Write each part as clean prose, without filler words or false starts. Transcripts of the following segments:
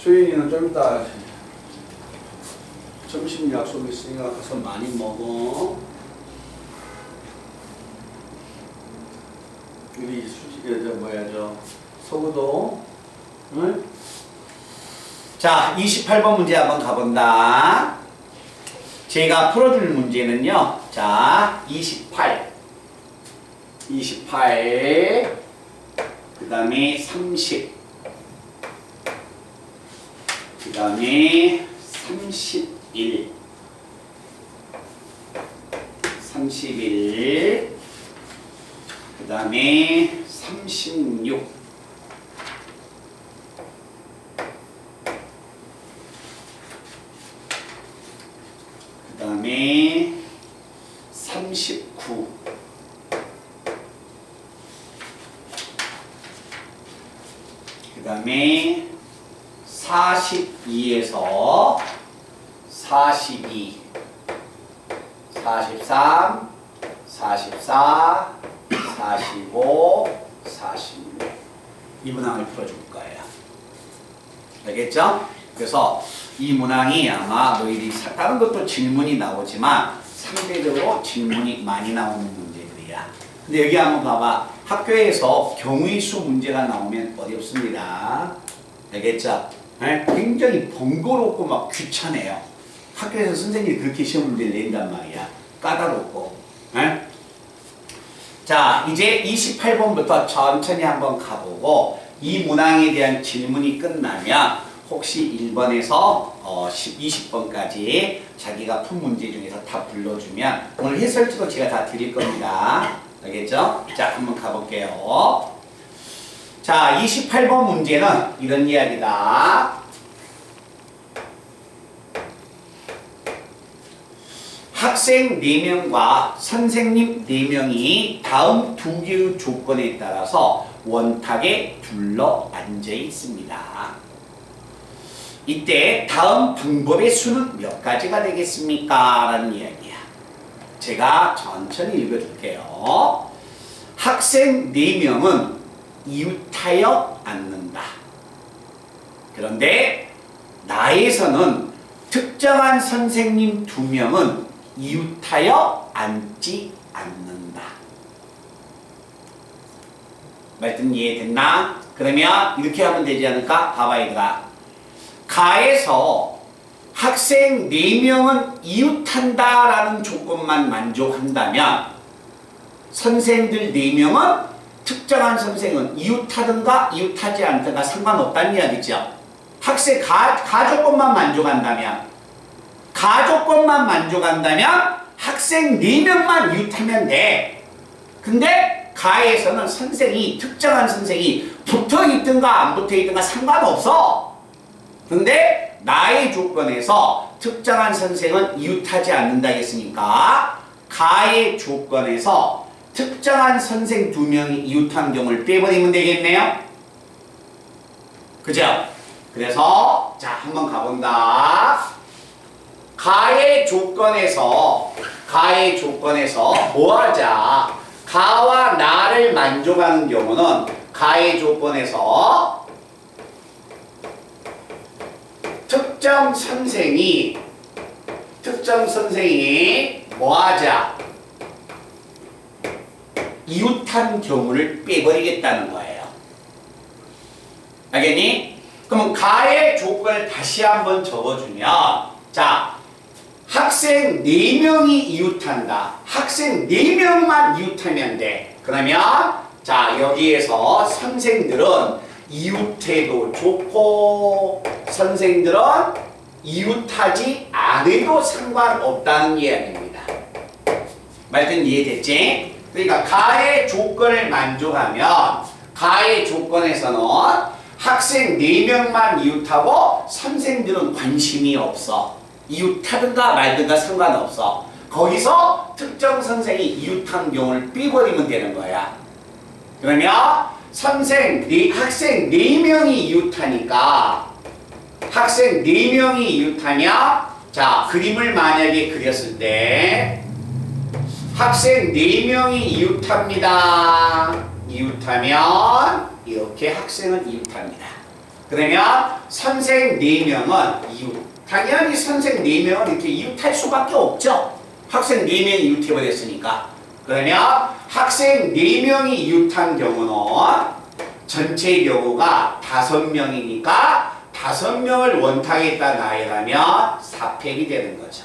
수인이는 좀 이따 점심 약속 있으니까 가서 많이 먹어. 우리 서구도. 응? 자, 28번 문제 한번 가본다. 제가 풀어줄 문제는요. 자, 28. 그 다음에 30. 그 다음에 31. 그 다음에 36. 그 다음에 39. 그 다음에 42에서 42, 43, 44, 45, 46. 이 문항을 풀어줄 거예요. 알겠죠? 그래서 이 문항이 아마 너희들이 다른 것도 질문이 나오지만 상대적으로 질문이 많이 나오는 문제들이야. 근데 여기 한번 봐봐. 학교에서 경우의 수 문제가 나오면 어렵습니다. 알겠죠? 네? 굉장히 번거롭고 막 귀찮아요. 학교에서 선생님이 그렇게 시험 문제를 낸단 말이야. 까다롭고. 네? 자, 이제 28번부터 천천히 한번 가보고 이 문항에 대한 질문이 끝나면 혹시 1번에서 20번까지 자기가 푼 문제 중에서 다 불러주면 오늘 해설지도 제가 다 드릴 겁니다. 알겠죠? 자, 한번 가볼게요. 자, 28번 문제는 이런 이야기다. 학생 4명과 선생님 4명이 다음 두 개의 조건에 따라서 원탁에 둘러 앉아 있습니다. 이때 다음 방법의 수는 몇 가지가 되겠습니까? 라는 이야기야. 제가 천천히 읽어줄게요. 학생 4명은 이웃하여 앉는다. 그런데 나에서는 특정한 선생님 2명은 이웃하여 앉지 않는다. 말씀 이해됐나? 그러면 이렇게 하면 되지 않을까? 봐봐 얘들아. 가에서 학생 4명은 이웃한다라는 조건만 만족한다면 선생들 4명은 특정한 선생은 이웃하든가 이웃하지 않든가 상관없다는 이야기죠. 학생 가조건만 만족한다면 학생 4명만 이웃하면 돼. 근데 가에서는 선생이 특정한 선생이 붙어있든가 안 붙어있든가 상관없어. 근데 나의 조건에서 특정한 선생은 이웃하지 않는다 했으니까 가의 조건에서 특정한 선생 2명이 이웃한 경우를 빼버리면 되겠네요. 그죠? 그래서 자 한번 가본다. 가의 조건에서 뭐하자? 가와 나를 만족하는 경우는 가의 조건에서 특정 선생이 뭐하자? 이웃한 경우를 빼버리겠다는 거예요. 알겠니? 그럼 가의 조건을 다시 한번 적어주면 자 학생 4명이 이웃한다. 학생 4명만 이웃하면 돼. 그러면 자 여기에서 선생들은 이웃해도 좋고 선생들은 이웃하지 않아도 상관없다는 이야기입니다. 말씀 이해됐지? 그러니까 가의 조건을 만족하면 가의 조건에서는 학생 4명만 이웃하고 선생들은 관심이 없어. 이웃하든가 말든가 상관없어. 거기서 특정 선생이 이웃한 경우를 빼버리면 되는 거야. 그러면 학생 4명이 이웃하니까 학생 4명이 이웃하면 자 그림을 만약에 그렸을 때 학생 4명이 이웃합니다. 이웃하면 이렇게 학생은 이웃합니다. 그러면 선생 4명은 이웃. 당연히 선생 4명은 이렇게 이웃할 수밖에 없죠. 학생 4명이 이웃해버렸으니까. 그러면 학생 4명이 이웃한 경우는 전체 경우가 5명이니까 5명을 원탁에다 나열하면 4팩이 되는 거죠.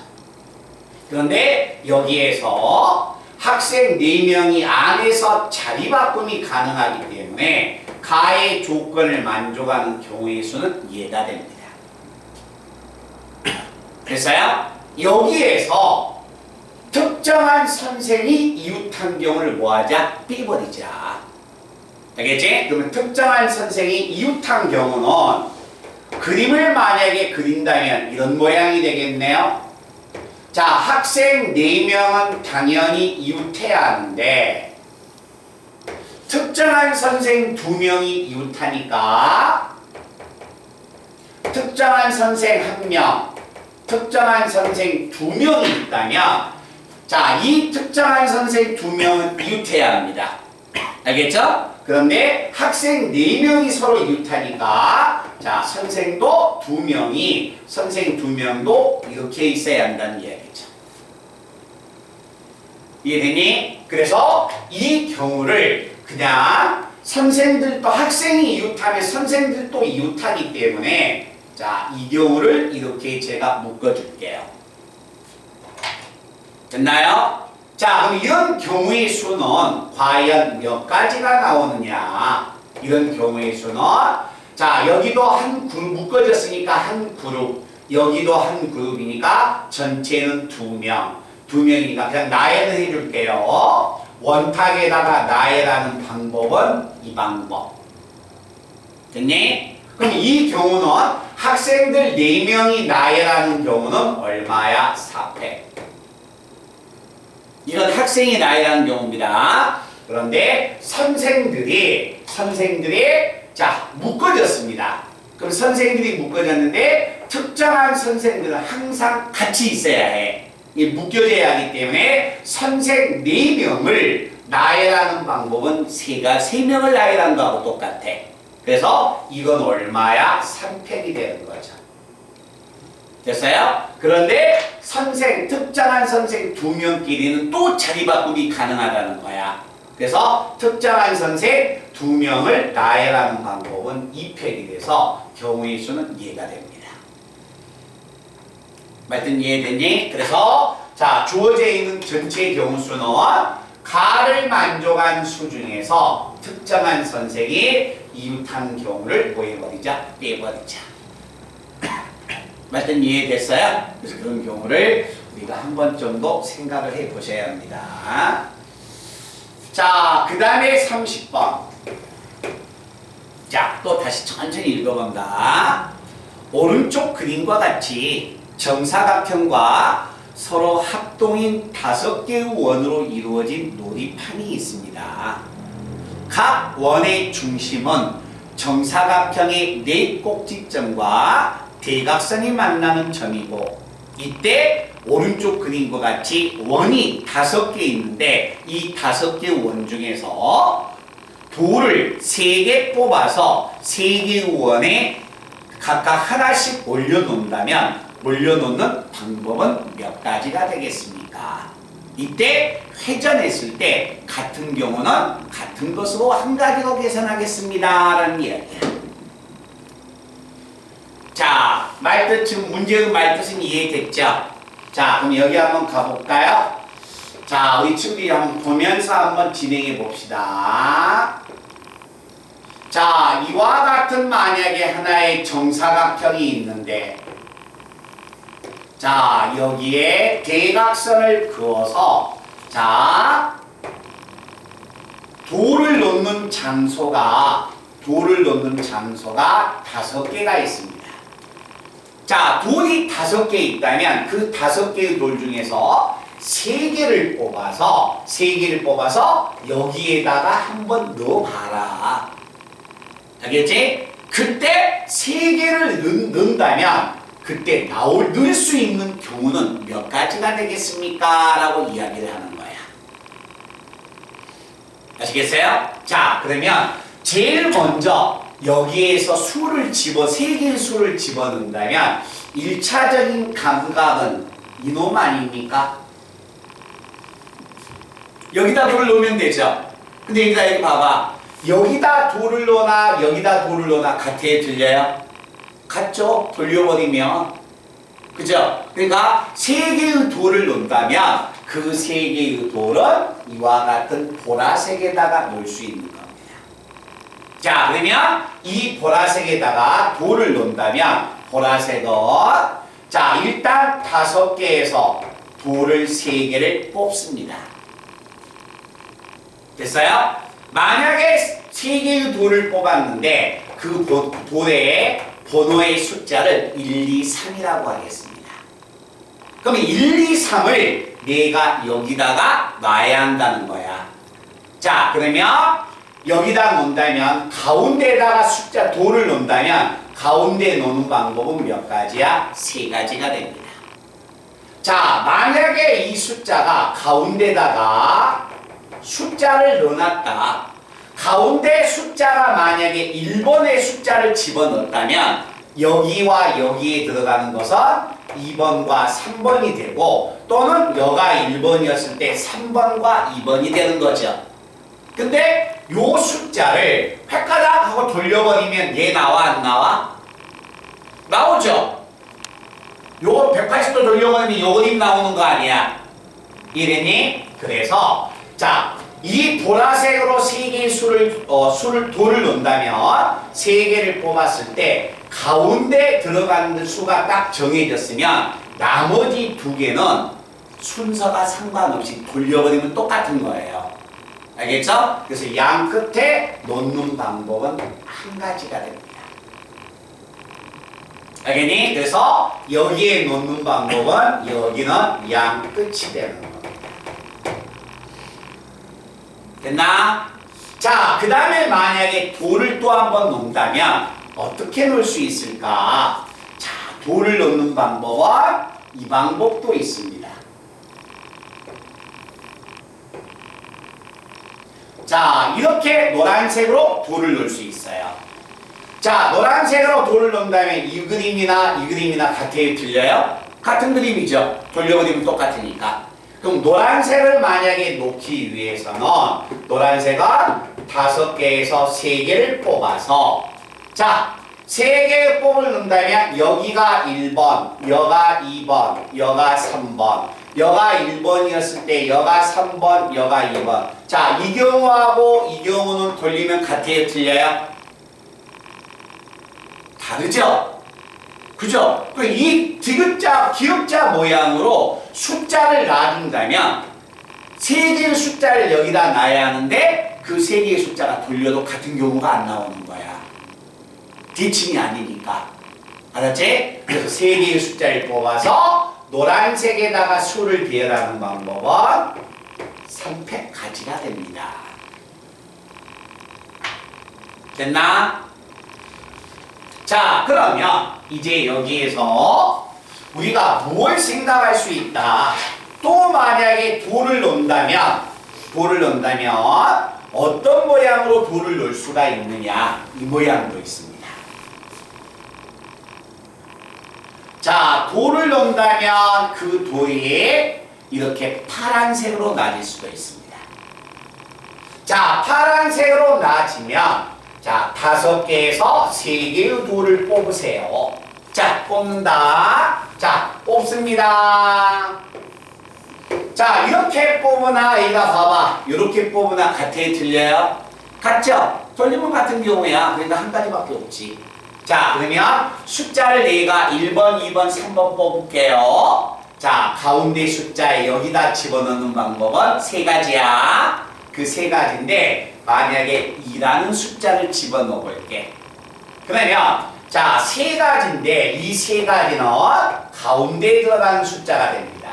그런데 여기에서 학생 4명이 안에서 자리 바꿈이 가능하기 때문에 가의 조건을 만족하는 경우의 수는 얘가 됩니다. 그래서요, 여기에서 특정한 선생이 이웃한 경우를 뭐하자? 빼버리자. 알겠지? 그러면 특정한 선생이 이웃한 경우는 그림을 만약에 그린다면 이런 모양이 되겠네요. 자, 학생 4명은 당연히 이웃해야 하는데 특정한 선생 2명이 이웃하니까 특정한 선생 1명, 특정한 선생 2명이 있다면 자, 이 특정한 선생 2명은 이웃해야 합니다. 알겠죠? 그런데 학생 4명이 서로 이웃하니까 자, 선생도 2명이 선생 2명도 이렇게 있어야 한다는 이야기죠. 이해되니? 그래서 이 경우를 그냥 선생들도 학생이 이웃하면 선생들도 이웃하기 때문에 자, 이 경우를 이렇게 제가 묶어줄게요. 됐나요? 자, 그럼 이런 경우의 수는 과연 몇 가지가 나오느냐? 이런 경우의 수는 자, 여기도 한 그룹 묶어졌으니까 한 그룹, 여기도 한 그룹이니까 전체는 2명. 2명이니까 그냥 나열을 해줄게요. 원탁에다가 나열하는 방법은 이 방법. 됐니? 그럼 이 경우는 학생들 4명이 나열하는 경우는 얼마야? 4팩. 이건 학생이 나열하는 경우입니다. 그런데 선생들이 자, 묶어졌습니다. 그럼 선생들이 묶어졌는데 특정한 선생들은 항상 같이 있어야 해. 묶여져야 하기 때문에 선생 4명을 나열하는 방법은 3명을 나열하는 거하고 똑같아. 그래서 이건 얼마야? 3팩이 되는 거죠. 됐어요? 그런데 특정한 선생 2명끼리는 또 자리 바꾸기 가능하다는 거야. 그래서 특정한 선생 2명을 나열하는 방법은 2팩이 돼서 경우의 수는 얘가 됩니다. 말든 이해됐니? 그래서 자, 주어져 있는 전체 경우 수는 가를 만족한 수 중에서 특정한 선생이 이웃한 경우를 뭐 해버리자? 빼버리자. 말든 이해됐어요? 그래서 그런 경우를 우리가 한 번 정도 생각을 해 보셔야 합니다. 자, 그 다음에 30번. 자, 또 다시 천천히 읽어본다. 오른쪽 그림과 같이 정사각형과 서로 합동인 5개의 원으로 이루어진 놀이판이 있습니다. 각 원의 중심은 정사각형의 4꼭지점과 대각선이 만나는 점이고 이때 오른쪽 그림과 같이 원이 5개 있는데 이 5개 원 중에서 돌을 3개 뽑아서 3개의 원에 각각 하나씩 올려놓는다면 올려놓는 방법은 몇 가지가 되겠습니까? 이때 회전했을 때 같은 경우는 같은 것으로 한 가지로 계산하겠습니다 라는 이야기야. 자, 지금 문제의 말뜻은 이해됐죠? 자, 그럼 여기 한번 가볼까요? 자, 우리 친구들이 한번 보면서 한번 진행해 봅시다. 자, 이와 같은 만약에 하나의 정사각형이 있는데 자, 여기에 대각선을 그어서 자, 돌을 놓는 장소가 5개가 있습니다. 자, 돌이 5개 있다면 그 5개의 돌 중에서 3개를 뽑아서 여기에다가 한번 넣어봐라. 알겠지? 그때 3개를 넣는다면 그때 넣을 수 있는 경우는 몇 가지가 되겠습니까? 라고 이야기를 하는 거야. 아시겠어요? 자, 그러면 제일 먼저 여기에서 수를 세 개의 수를 집어넣는다면 1차적인 감각은 이놈 아닙니까? 여기다 돌을 넣으면 되죠. 근데 여기 봐봐. 여기다 돌을 넣나 여기다 돌을 넣나 같아요? 들려요? 같죠? 돌려버리면. 그죠? 그러니까 세 개의 돌을 넣는다면 그 세 개의 돌은 이와 같은 보라색에다가 넣을 수 있는 겁니다. 자, 그러면 이 보라색에다가 돌을 넣는다면 보라색은 자, 일단 5개에서 돌을 3개를 뽑습니다. 됐어요? 만약에 3개의 돌을 뽑았는데 그 돌의 번호의 숫자를 1, 2, 3이라고 하겠습니다. 그러면 1, 2, 3을 내가 여기다가 놔야 한다는 거야. 자, 그러면 여기다 놓는다면 가운데에다가 숫자 돌을 놓는다면 가운데 놓는 방법은 몇 가지야? 3가지가 됩니다. 자, 만약에 이 숫자가 가운데다가 숫자를 넣어놨다. 가운데 숫자가 만약에 1번의 숫자를 집어넣었다면 여기와 여기에 들어가는 것은 2번과 3번이 되고 또는 여가 1번이었을 때 3번과 2번이 되는 거죠. 근데 요 숫자를 획가닥 하고 돌려버리면 얘 나와 안 나와? 나오죠. 요거 180도 돌려버리면 요 그림 나오는 거 아니야? 이랬니? 그래서 자, 이 보라색으로 3개의 돌을 넣는다면 3개를 뽑았을 때 가운데 들어가는 수가 딱 정해졌으면 나머지 2개는 순서가 상관없이 돌려버리면 똑같은 거예요. 알겠죠? 그래서 양 끝에 놓는 방법은 한 가지가 됩니다. 알겠니? 그래서 여기에 놓는 방법은 여기는 양 끝이 되는 겁니다. 됐나? 자, 그 다음에 만약에 돌을 또 한 번 놓는다면 어떻게 놓을 수 있을까? 자, 돌을 놓는 방법은 이 방법도 있습니다. 자, 이렇게 노란색으로 돌을 넣을 수 있어요. 자, 노란색으로 돌을 넣는다면 이 그림이나 같아요? 틀려요? 같은 그림이죠. 돌려버리면 똑같으니까. 그럼 노란색을 만약에 놓기 위해서는 노란색은 5개에서 3개를 뽑아서 자, 3개 뽑을 넣는다면 여기가 1번, 여가 2번, 여가 3번 여가 1번이었을 때 여가 3번, 여가 2번. 자, 이 경우하고 이 경우는 돌리면 같아요? 틀려요? 다르죠? 그죠? 이 기역자 모양으로 숫자를 놔둔다면 3개의 숫자를 여기다 놔야 하는데 그 3개의 숫자가 돌려도 같은 경우가 안 나오는 거야. 대칭이 아니니까. 알았지? 그래서 3개의 숫자를 뽑아서 노란색에다가 수를 배열하는 방법은 3팩가지가 됩니다. 됐나? 자, 그러면 이제 여기에서 우리가 뭘 생각할 수 있다. 또 만약에 돌을 넣는다면 어떤 모양으로 돌을 넣을 수가 있느냐. 이 모양도 있습니다. 자, 돌을 넣는다면 그 돌이 이렇게 파란색으로 나질 수도 있습니다. 자, 파란색으로 나지면 자, 5개에서 3개의 돌을 뽑으세요. 자, 뽑는다. 자, 뽑습니다. 자, 이렇게 뽑으나 얘가 봐봐. 이렇게 뽑으나 같아요? 틀려요? 같죠? 돌리면 같은 경우야. 그러니까 한 가지밖에 없지. 자, 그러면 숫자를 내가 1번, 2번, 3번 뽑을게요. 자, 가운데 숫자에 여기다 집어넣는 방법은 3가지야. 그 3가지인데 만약에 2라는 숫자를 집어넣어 볼게. 그러면 자, 3가지인데 이 3가지는 가운데에 들어가는 숫자가 됩니다.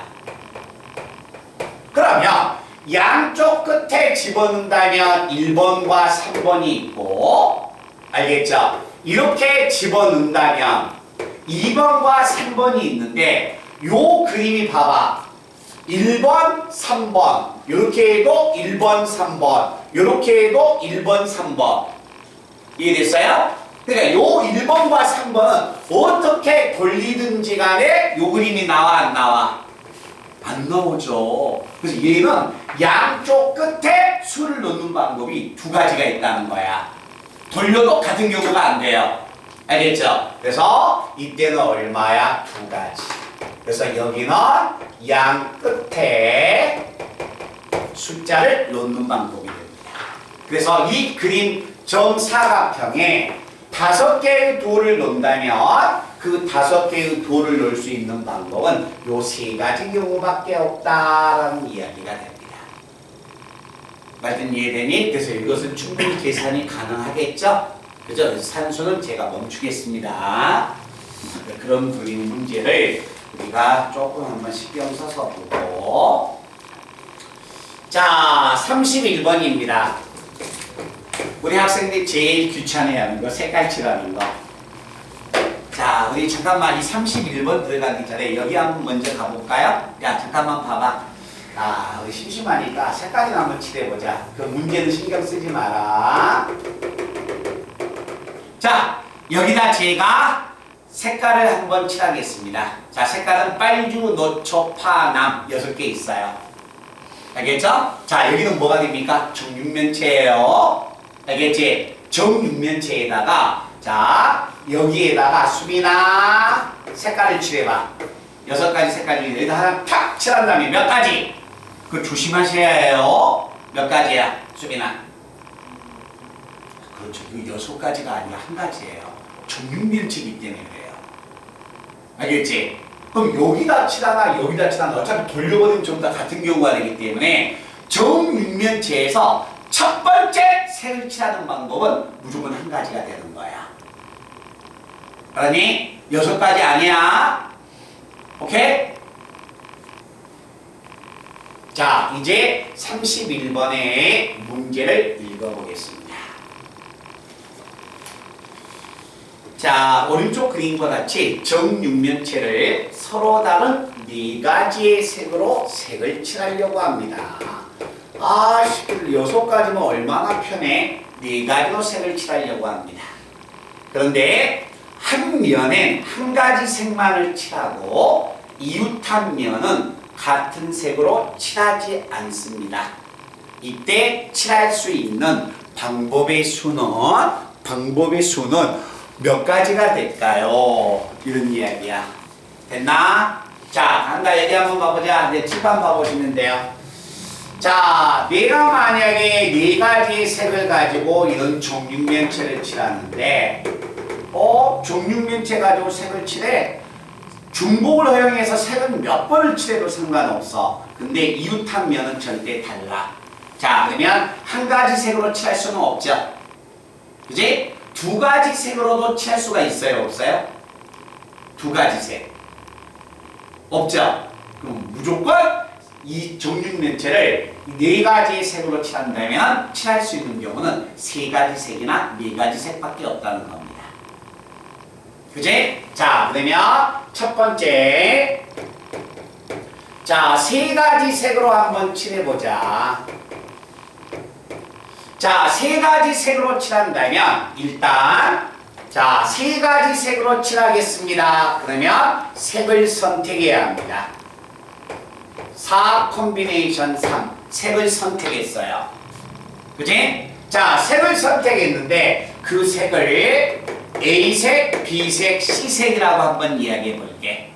그러면 양쪽 끝에 집어넣는다면 1번과 3번이 있고 알겠죠? 이렇게 집어넣는다면 2번과 3번이 있는데 요 그림이 봐봐. 1번, 3번 이렇게 해도 1번, 3번 이렇게 해도 1번, 3번 이해됐어요? 그러니까 요 1번과 3번은 어떻게 돌리든지 간에 요 그림이 나와 안 나와? 안 나오죠. 그래서 얘는 양쪽 끝에 수를 넣는 방법이 두 가지가 있다는 거야. 돌려도 같은 경우가 안 돼요. 알겠죠? 그래서 이때는 얼마야? 두 가지. 그래서 여기는 양 끝에 숫자를 넣는 방법이 됩니다. 그래서 이 그림 정사각형에 5개의 돌을 넣는다면 그 5개의 돌을 넣을 수 있는 방법은 요 3가지 경우밖에 없다라는 이야기가 됩니다. 말든 이해되니? 그래서 이것은 충분히 계산이 가능하겠죠? 그죠? 그래서 산수는 제가 멈추겠습니다. 그런 그림 문제를 우리가 조금 한번 신경 써서 보고, 자, 31번입니다. 우리 학생들이 제일 귀찮아하는 거, 색깔 칠하는 거. 자, 우리 잠깐만 이 31번 들어가기 전에 여기 한번 먼저 가볼까요? 야, 잠깐만 봐봐. 아, 우리 심심하니까 색깔이나 한번 칠해보자. 그 문제는 신경 쓰지 마라. 자, 여기다 제가 색깔을 한번 칠하겠습니다. 자, 색깔은 빨주, 노초, 파, 남 6개 있어요. 알겠죠? 자, 여기는 뭐가 됩니까? 정육면체예요. 알겠지? 정육면체에다가 자, 여기에다가 수빈아 색깔을 칠해봐. 6가지 색깔 중에 여기다 하나 탁 칠한 다음에 몇 가지? 그거 조심하셔야 해요. 몇 가지야, 수빈아? 그렇죠. 그 6가지가 아니라 한 가지예요. 정육면체이기 때문에 그래요. 알겠지? 그럼 여기다 칠하나 여기다 칠하나 어차피 돌려버리면 전부 다 같은 경우가 되기 때문에 정육면체에서 첫 번째 색을 칠하는 방법은 무조건 한 가지가 되는 거야. 그러니 6가지 아니야. 오케이? 자, 이제 31번의 문제를 읽어보겠습니다. 자, 오른쪽 그림과 같이 정육면체를 서로 다른 4가지의 색으로 색을 칠하려고 합니다. 아, 6가지면 얼마나 편해. 4가지로 색을 칠하려고 합니다. 그런데 한 면엔 한 가지 색만을 칠하고 이웃한 면은 같은 색으로 칠하지 않습니다. 이때 칠할 수 있는 방법의 수는 몇 가지가 될까요? 이런 이야기야. 됐나? 자, 간다. 여기 한번 봐보자. 네, 칠판 봐보시면 돼요. 자, 내가 만약에 4가지의 색을 가지고 이런 정육면체를 칠하는데 정육면체 가지고 색을 칠해. 중복을 허용해서 색은 몇 번을 칠해도 상관없어. 근데 이웃한 면은 절대 달라. 자, 그러면 한 가지 색으로 칠할 수는 없죠. 그지? 2가지 색으로도 칠할 수가 있어요? 없어요? 2가지 색. 없죠? 그럼 무조건 이 정육면체를 4가지의 색으로 칠한다면 칠할 수 있는 경우는 3가지 색이나 4가지 색밖에 없다는 겁니다. 그지? 자, 그러면 첫 번째, 자, 3가지 색으로 한번 칠해보자. 자, 3가지 색으로 칠한다면 일단 자, 3가지 색으로 칠하겠습니다. 그러면 색을 선택해야 합니다. 4 콤비네이션 3 색을 선택했어요. 그지? 자, 색을 선택했는데 그 색을 A색, B색, C색이라고 한번 이야기해 볼게.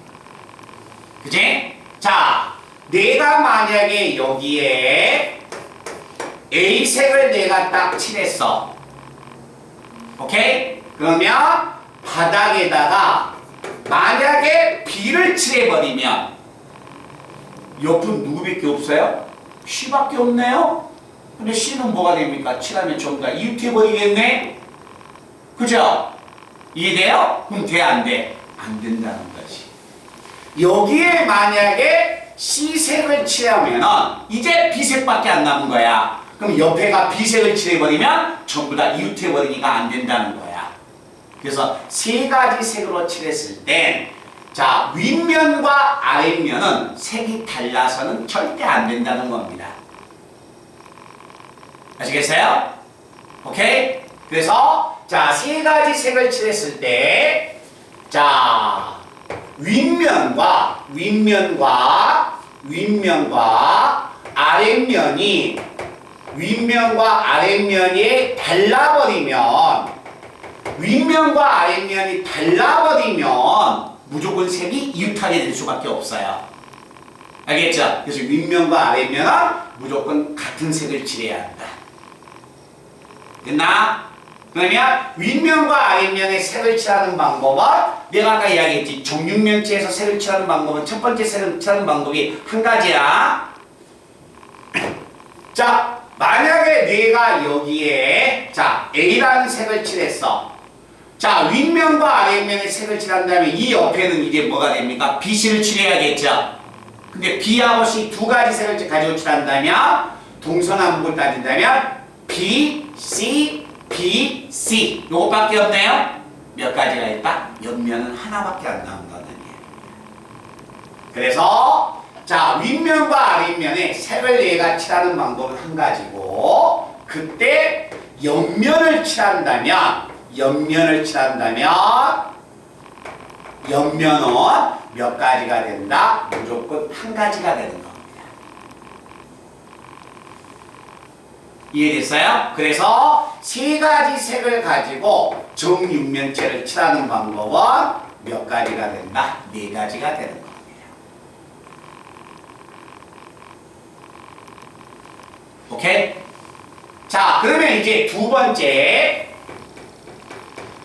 그지? 자, 내가 만약에 여기에 A색을 내가 딱 칠했어. 오케이? 그러면 바닥에다가 만약에 B를 칠해버리면 옆은 누구밖에 없어요? C밖에 없네요? 근데 C는 뭐가 됩니까? 칠하면 전부 다 이웃해버리겠네? 그죠? 이해돼요? 그럼 돼, 안 돼? 안 된다는 거지. 여기에 만약에 C색을 칠하면 이제 B색밖에 안 남은 거야. 그럼 옆에가 B색을 칠해버리면 전부 다 이웃해버리니까 안 된다는 거야. 그래서 3가지 색으로 칠했을 땐 자, 윗면과 아랫면은 색이 달라서는 절대 안 된다는 겁니다. 아시겠어요? 오케이? 그래서 자, 세 가지 색을 칠했을 때, 자, 윗면과 아랫면이 윗면과 아랫면이 달라버리면 무조건 색이 이웃하게 될 수밖에 없어요. 알겠죠? 그래서 윗면과 아랫면은 무조건 같은 색을 칠해야 한다. 됐나? 그러면 윗면과 아랫면에 색을 칠하는 방법은 내가 아까 이야기했지. 정육면체에서 색을 칠하는 방법은 첫 번째 색을 칠하는 방법이 한 가지야. 자, 만약에 내가 여기에 자 A라는 색을 칠했어. 자, 윗면과 아랫면에 색을 칠한다면 이 옆에는 이제 뭐가 됩니까? BC를 칠해야겠죠. 근데 B하고 C 두 가지 색을 가지고 칠한다면 동서남북을 따진다면 B, C, B, C 요거밖에 없네요. 몇 가지가 있다? 옆면은 하나밖에 안 나온다는 얘기예요. 그래서 자, 윗면과 아랫면에 색을 내가 칠하는 방법은 한 가지고 그때 옆면을 칠한다면 옆면은 몇 가지가 된다? 무조건 한 가지가 되는 겁니다. 이해됐어요? 그래서 세 가지 색을 가지고 정육면체를 칠하는 방법은 몇 가지가 된다? 네 가지가 되는 겁니다. 오케이? 자, 그러면 이제 두 번째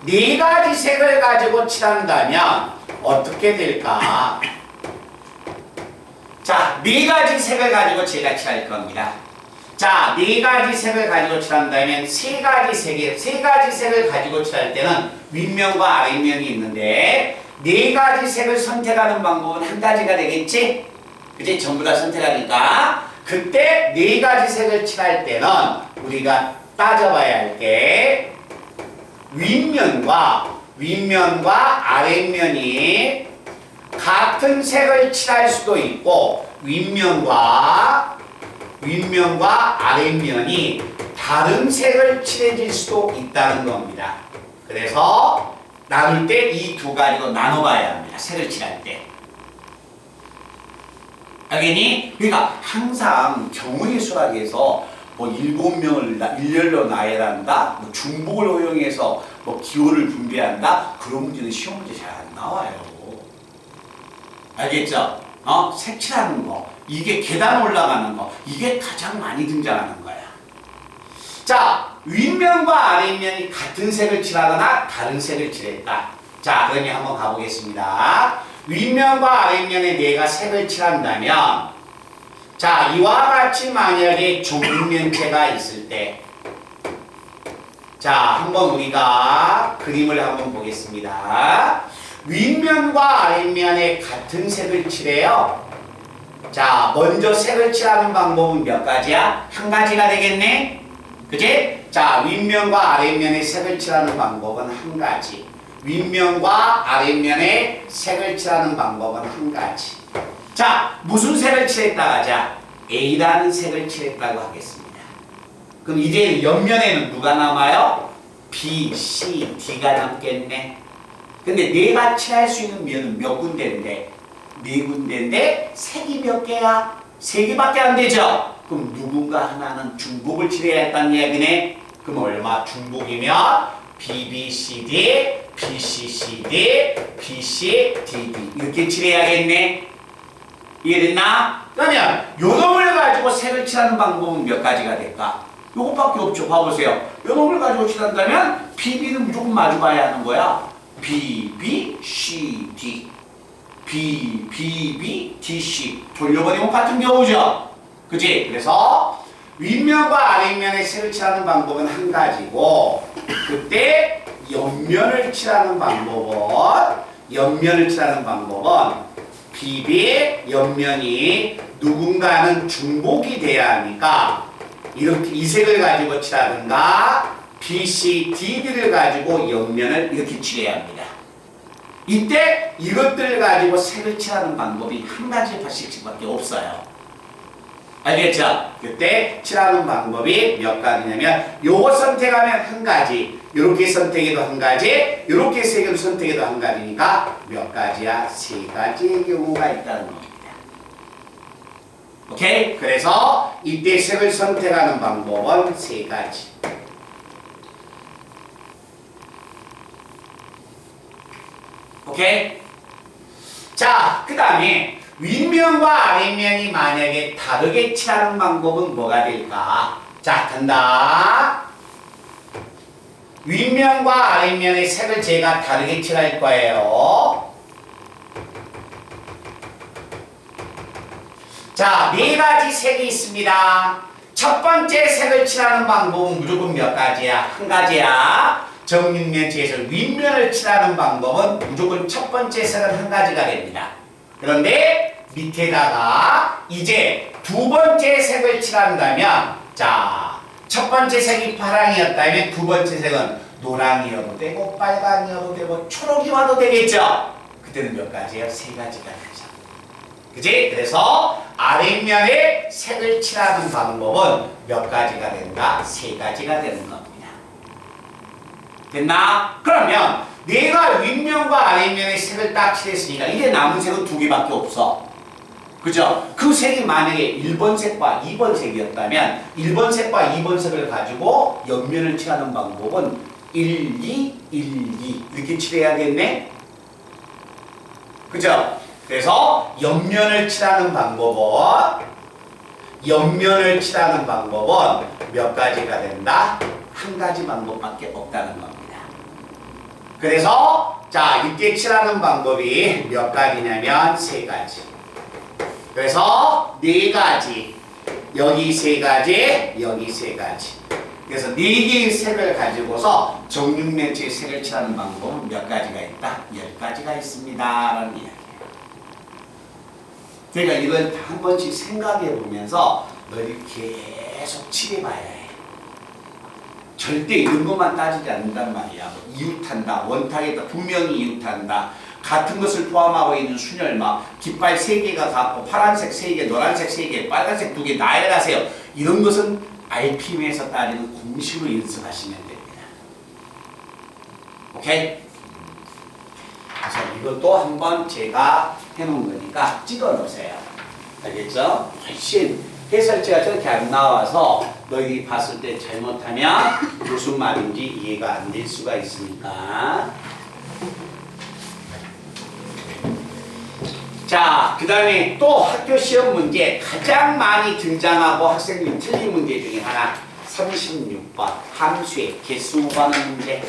네 가지 색을 가지고 칠한다면 어떻게 될까? 자, 네 가지 색을 가지고 제가 칠할 겁니다. 자, 네 가지 색을 가지고 칠한다면 세 가지 색을 가지고 칠할 때는 윗면과 아랫면이 있는데 네 가지 색을 선택하는 방법은 한 가지가 되겠지? 그치? 전부 다 선택하니까 그때 네 가지 색을 칠할 때는 우리가 따져봐야 할 게 윗면과 아랫면이 같은 색을 칠할 수도 있고 윗면과 아랫면이 다른 색을 칠해질 수도 있다는 겁니다. 그래서 나눌 때 이 두 가지로 나눠봐야 합니다. 색을 칠할 때. 알겠니? 그러니까 항상 경우의 수학에서 뭐 7명을 일렬로 나열한다, 뭐 중복을 허용해서 뭐 기호를 분배한다, 그런 문제는 시험 문제 잘 안 나와요. 알겠죠? 색칠하는 거, 이게 계단 올라가는 거, 이게 가장 많이 등장하는 거야. 자, 윗면과 아랫면이 같은 색을 칠하거나 다른 색을 칠했다. 자, 그러면 한번 가보겠습니다. 윗면과 아랫면에 내가 색을 칠한다면 자, 이와 같이 만약에 정육면체가 있을 때 자, 한번 우리가 그림을 한번 보겠습니다. 윗면과 아랫면에 같은 색을 칠해요. 자, 먼저 색을 칠하는 방법은 몇 가지야? 한 가지가 되겠네? 그치? 자, 윗면과 아랫면에 색을 칠하는 방법은 한 가지. 윗면과 아랫면에 색을 칠하는 방법은 한 가지. 자, 무슨 색을 칠했다고 하자? A라는 색을 칠했다고 하겠습니다. 그럼 이제 옆면에는 누가 남아요? B, C, D가 남겠네. 근데 내가 칠할 수 있는 면은 몇 군데인데? 네 군데인데 색이 몇 개야? 세 개밖에 안 되죠? 그럼 누군가 하나는 중복을 칠해야 했다는 이야기네. 그럼 얼마? 중복이면 B, B, C, D, B, C, C, D, B, C, D, D 이렇게 칠해야겠네. 이해됐나? 그러면 요 놈을 가지고 색을 칠하는 방법은 몇 가지가 될까? 요것밖에 없죠. 봐보세요. 요 놈을 가지고 칠한다면 B, B는 무조건 마주봐야 하는 거야. B, B, C, D B, B, B, D, C 돌려버리면 같은 경우죠. 그치? 그래서 윗면과 아랫면에 색을 칠하는 방법은 한 가지고 그때 옆면을 칠하는 방법은 BB 옆면이 누군가는 중복이 돼야 하니까 이렇게 이 색을 가지고 칠하든가 B, C, D를 가지고 옆면을 이렇게 칠해야 합니다. 이때 이것들을 가지고 색을 칠하는 방법이 한 가지 방식밖에 없어요. 알겠죠? 그때 칠하는 방법이 몇 가지냐면 요거 선택하면 한 가지, 이렇게 선택해도 한 가지, 이렇게 세 개를 선택해도 한 가지니까 몇 가지야? 세 가지의 경우가 있다는 겁니다. 오케이? 그래서 이때 색을 선택하는 방법은 세 가지. 오케이? 자, 그 다음에 윗면과 아랫면이 만약에 다르게 칠하는 방법은 뭐가 될까? 자, 간다. 윗면과 아랫면의 색을 제가 다르게 칠할 거예요. 자, 네 가지 색이 있습니다. 첫 번째 색을 칠하는 방법은 무조건 몇 가지야? 한 가지야. 정육면체에서 윗면을 칠하는 방법은 무조건 첫 번째 색은 한 가지가 됩니다. 그런데 밑에다가 이제 두 번째 색을 칠한다면, 자, 첫 번째 색이 파랑이었다면 두 번째 색은 노랑이어도 되고 빨강이어도 되고 초록이 와도 되겠죠? 그때는 몇 가지예요? 세 가지가 되죠. 그지? 그래서 아랫면에 색을 칠하는 방법은 몇 가지가 된다? 세 가지가 되는 겁니다. 됐나? 그러면 내가 윗면과 아랫면에 색을 딱 칠했으니까 이제 남은 색은 두 개밖에 없어. 그죠? 그 색이 만약에 1번 색과 2번 색이었다면 1번 색과 2번 색을 가지고 옆면을 칠하는 방법은 1, 2, 1, 2 이렇게 칠해야겠네? 그죠? 그래서 옆면을 칠하는 방법은 몇 가지가 된다? 한 가지 방법밖에 없다는 겁니다. 그래서 자, 이때 칠하는 방법이 몇 가지냐면 세 가지. 그래서 네 가지, 여기 세 가지, 여기 세 가지. 그래서 네 개의 색을 가지고서 정육면체의 색을 칠하는 방법은 몇 가지가 있다? 10가지가 있습니다. 라는 이야기예요. 그러니까 이걸 한 번씩 생각해 보면서 너희 계속 칠해봐야 해. 절대 이런 것만 따지지 않는단 말이야. 이웃한다, 원탁에다 분명히 이웃한다. 같은 것을 포함하고 있는 순열, 막 깃발 3개가 갖고 파란색 3개, 노란색 3개, 빨간색 2개 나열하세요. 이런 것은 RPM에서 따지는 공식으로 연습하시면 됩니다. 오케이? 그래서 이것도 한번 제가 해놓은 거니까 찍어 놓으세요. 알겠죠? 훨씬 해설지가 저렇게 안 나와서 너희들이 봤을 때 잘못하면 무슨 말인지 이해가 안 될 수가 있으니까. 자, 그 다음에 또 학교 시험 문제 가장 많이 등장하고 학생들이 틀린 문제 중에 하나 36번 함수의 개수 구하는 문제.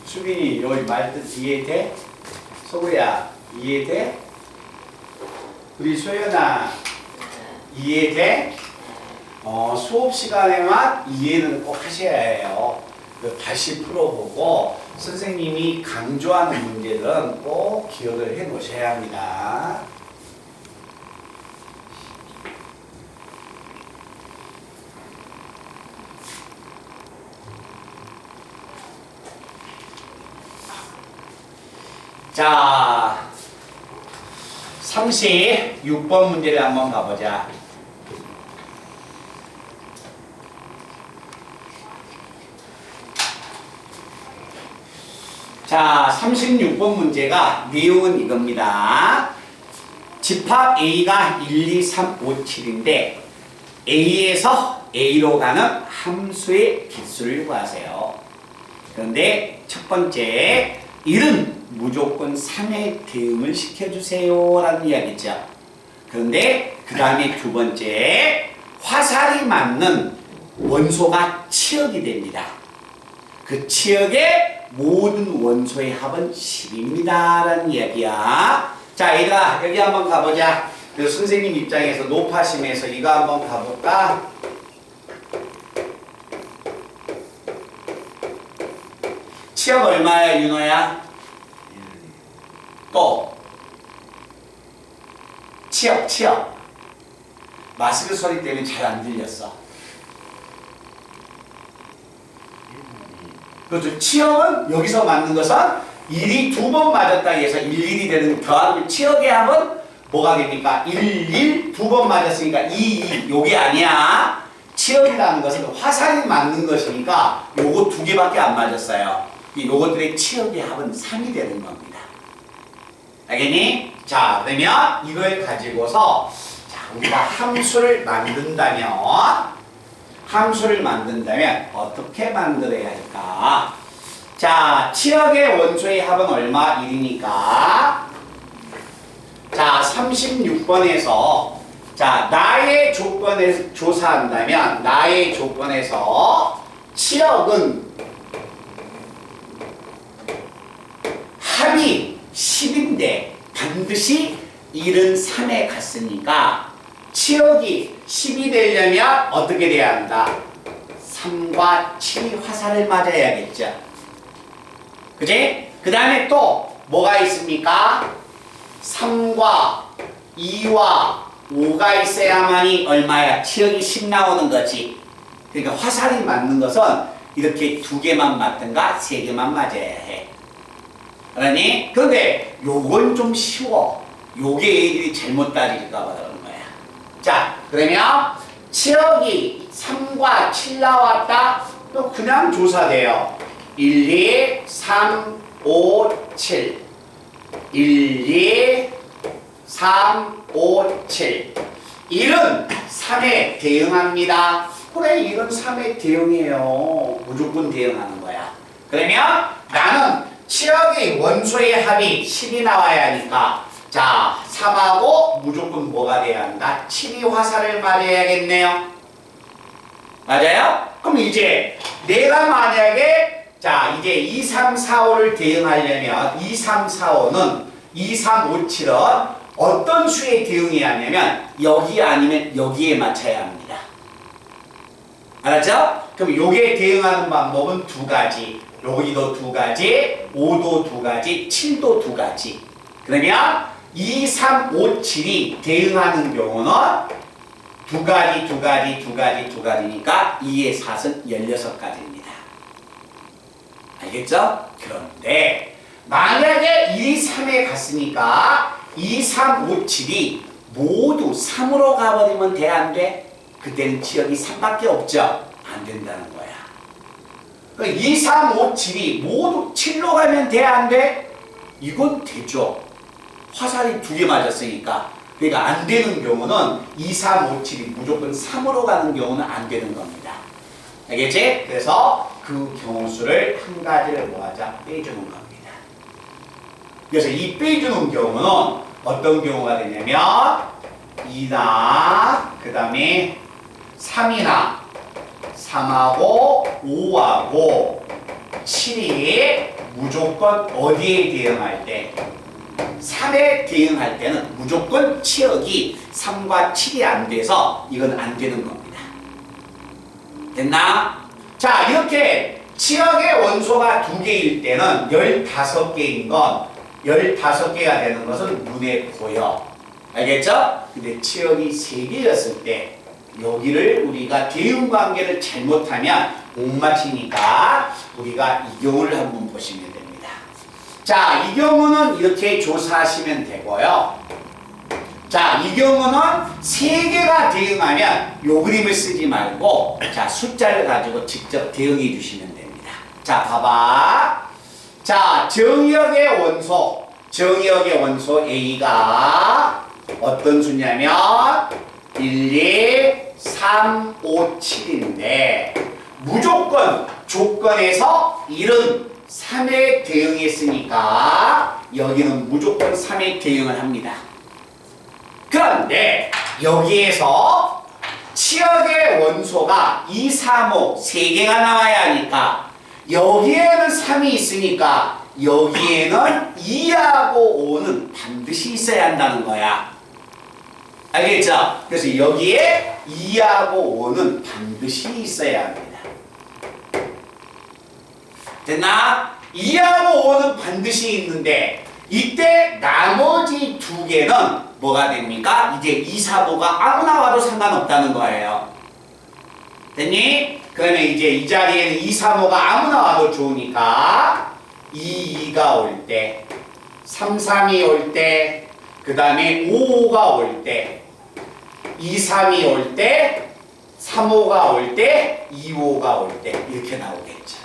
수빈이 여기 말뜻 이해돼? 소구야 이해돼? 우리 소연아 이해돼? 수업 시간에만 이해는 꼭 하셔야 해요. 다시 풀어보고 선생님이 강조하는 문제들은 꼭 기억을 해 놓으셔야 합니다. 자, 36번 문제를 한번 가보자. 자, 36번 문제가 내용은 이겁니다. 집합 A가 1, 2, 3, 5, 7인데 A에서 A로 가는 함수의 개수를 구하세요. 그런데 첫 번째 1은 무조건 3의 대응을 시켜주세요 라는 이야기죠. 그런데 그 다음에 두 번째 화살이 맞는 원소가 치역이 됩니다. 그 치역에 모든 원소의 합은 10입니다. 라는 이야기야. 자, 얘들아, 여기 한번 가보자. 그 선생님 입장에서 높아심에서 이거 한번 가볼까? 치역 얼마야, 윤호야? 또 치역. 마스크 소리 때문에 잘 안 들렸어. 그렇죠. 치역은 여기서 맞는 것은 1이 2번 맞았다 해서 11이 되는 더하면 치역의 합은 뭐가 됩니까? 11 2번 맞았으니까 2 요게 아니야. 치역이라는 것은 화살이 맞는 것이니까 요거 두 개밖에 안 맞았어요. 요것들의 치역의 합은 3이 되는 겁니다. 알겠니? 자, 그러면 이걸 가지고서 자, 우리가 함수를 만든다면 어떻게 만들어야 할까? 자, 치역의 원소의 합은 얼마? 1이니까 자, 36번에서 자, 나의 조건에서 조사한다면 나의 조건에서 치역은 합이 10인데 반드시 1은 3에 갔으니까 치역이 10이 되려면 어떻게 돼야 한다? 3과 7이 화살을 맞아야겠죠. 그지? 그 다음에 또 뭐가 있습니까? 3과 2와 5가 있어야만이 얼마야? 치역이 10 나오는 거지. 그러니까 화살이 맞는 것은 이렇게 2개만 맞든가 3개만 맞아야 해. 그러니? 그런데 요건 좀 쉬워. 요게 애들이 잘못 따질까 봐 그러는 거야. 자, 그러면 치역이 3과 7 나왔다? 또 그냥 조사돼요. 1, 2, 3, 5, 7 1, 2, 3, 5, 7 1은 3에 대응합니다. 그래, 1은 3에 대응해요. 무조건 대응하는 거야. 그러면 나는 치역의 원소의 합이 10이 나와야 하니까 자, 3하고 무조건 뭐가 돼야 한다? 7이 화살을 맞아야겠네요. 맞아요? 그럼 이제 내가 만약에 자, 이제 2, 3, 4, 5를 대응하려면 2, 3, 4, 5는 2, 3, 5, 7은 어떤 수에 대응해야 하냐면 여기 아니면 여기에 맞춰야 합니다. 알았죠? 그럼 요게 대응하는 방법은 두 가지. 여기도 두 가지, 5도 두 가지, 7도 두 가지. 그러면 2, 3, 5, 7이 대응하는 경우는 두 가지니까 2의 4은 16가지입니다. 알겠죠? 그런데 만약에 1, 2, 3에 갔으니까 2, 3, 5, 7이 모두 3으로 가버리면 돼, 안 돼? 그때는 치역이 3밖에 없죠? 안 된다는 거야. 2, 3, 5, 7이 모두 7로 가면 돼, 안 돼? 이건 되죠. 화살이 2개 맞았으니까. 그러니까 안 되는 경우는 2, 3, 5, 7이 무조건 3으로 가는 경우는 안 되는 겁니다. 알겠지? 그래서 그 경우수를 한 가지를 뭐하자? 빼주는 겁니다. 그래서 이 빼주는 경우는 어떤 경우가 되냐면 2나 그 다음에 3이나 3하고 5하고 7이 무조건 어디에 대응할 때? 3에 대응할 때는 무조건 치역이 3과 7이 안 돼서 이건 안 되는 겁니다. 됐나? 자, 이렇게 치역의 원소가 2개일 때는 15개인 건 15개가 되는 것은 눈에 보여. 알겠죠? 근데 치역이 3개였을 때 여기를 우리가 대응관계를 잘못하면 못 맞히니까 우리가 이 경우를 한번 보시면 됩니다. 자, 이 경우는 이렇게 조사하시면 되고요. 자, 이 경우는 3개가 대응하면 요 그림을 쓰지 말고 자, 숫자를 가지고 직접 대응해 주시면 됩니다. 자, 봐봐. 자, 정의역의 원소 A가 어떤 수냐면 1, 2, 3, 5, 7인데 무조건 조건에서 1은 3에 대응했으니까 여기는 무조건 3에 대응을 합니다. 그런데 여기에서 치역의 원소가 2, 3, 5 3개가 나와야 하니까 여기에는 3이 있으니까 여기에는 2하고 5는 반드시 있어야 한다는 거야. 알겠죠? 그래서 여기에 2하고 5는 반드시 있어야 합니다. 됐나? 2하고 5는 반드시 있는데 이때 나머지 두 개는 뭐가 됩니까? 이제 2, 4, 5가 아무나 와도 상관없다는 거예요. 됐니? 그러면 이제 이 자리에는 2, 3, 5가 아무나 와도 좋으니까 2, 2가 올 때, 3, 3이 올 때, 그 다음에 5, 5가 올 때, 2, 3이 올 때, 3, 5가 올 때, 2, 5가 올 때 이렇게 나오겠죠.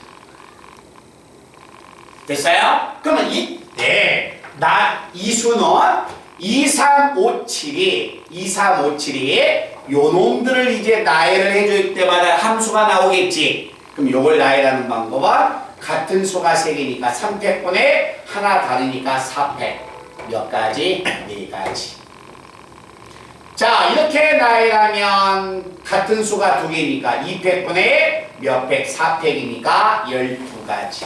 됐어요? 그러면 이때 이 수는 2, 3, 5, 7이 요 놈들을 이제 나열을 해줄 때마다 함수가 나오겠지. 그럼 요걸 나열하는 방법은 같은 수가 3개니까 3팩분에 하나 다르니까 4팩. 몇 가지? 4가지. 자, 이렇게 나열하면 같은 수가 2개니까 2팩분에 몇 팩? 4팩이니까 12가지.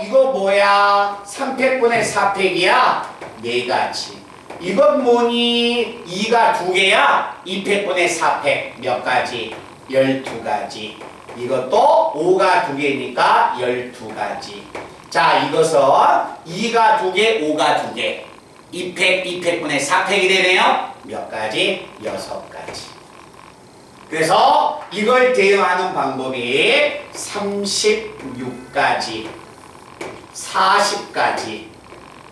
이거 뭐야? 3팩분의 4팩이야? 4가지. 이건 뭐니? 2가 2개야? 2팩분의 4팩 몇 가지? 12가지. 이것도 5가 2개니까 12가지. 자, 이것은 2가 2개, 5가 2개. 2팩분의 4팩이 되네요? 몇 가지? 6가지. 그래서 이걸 대응하는 방법이 36가지, 40가지,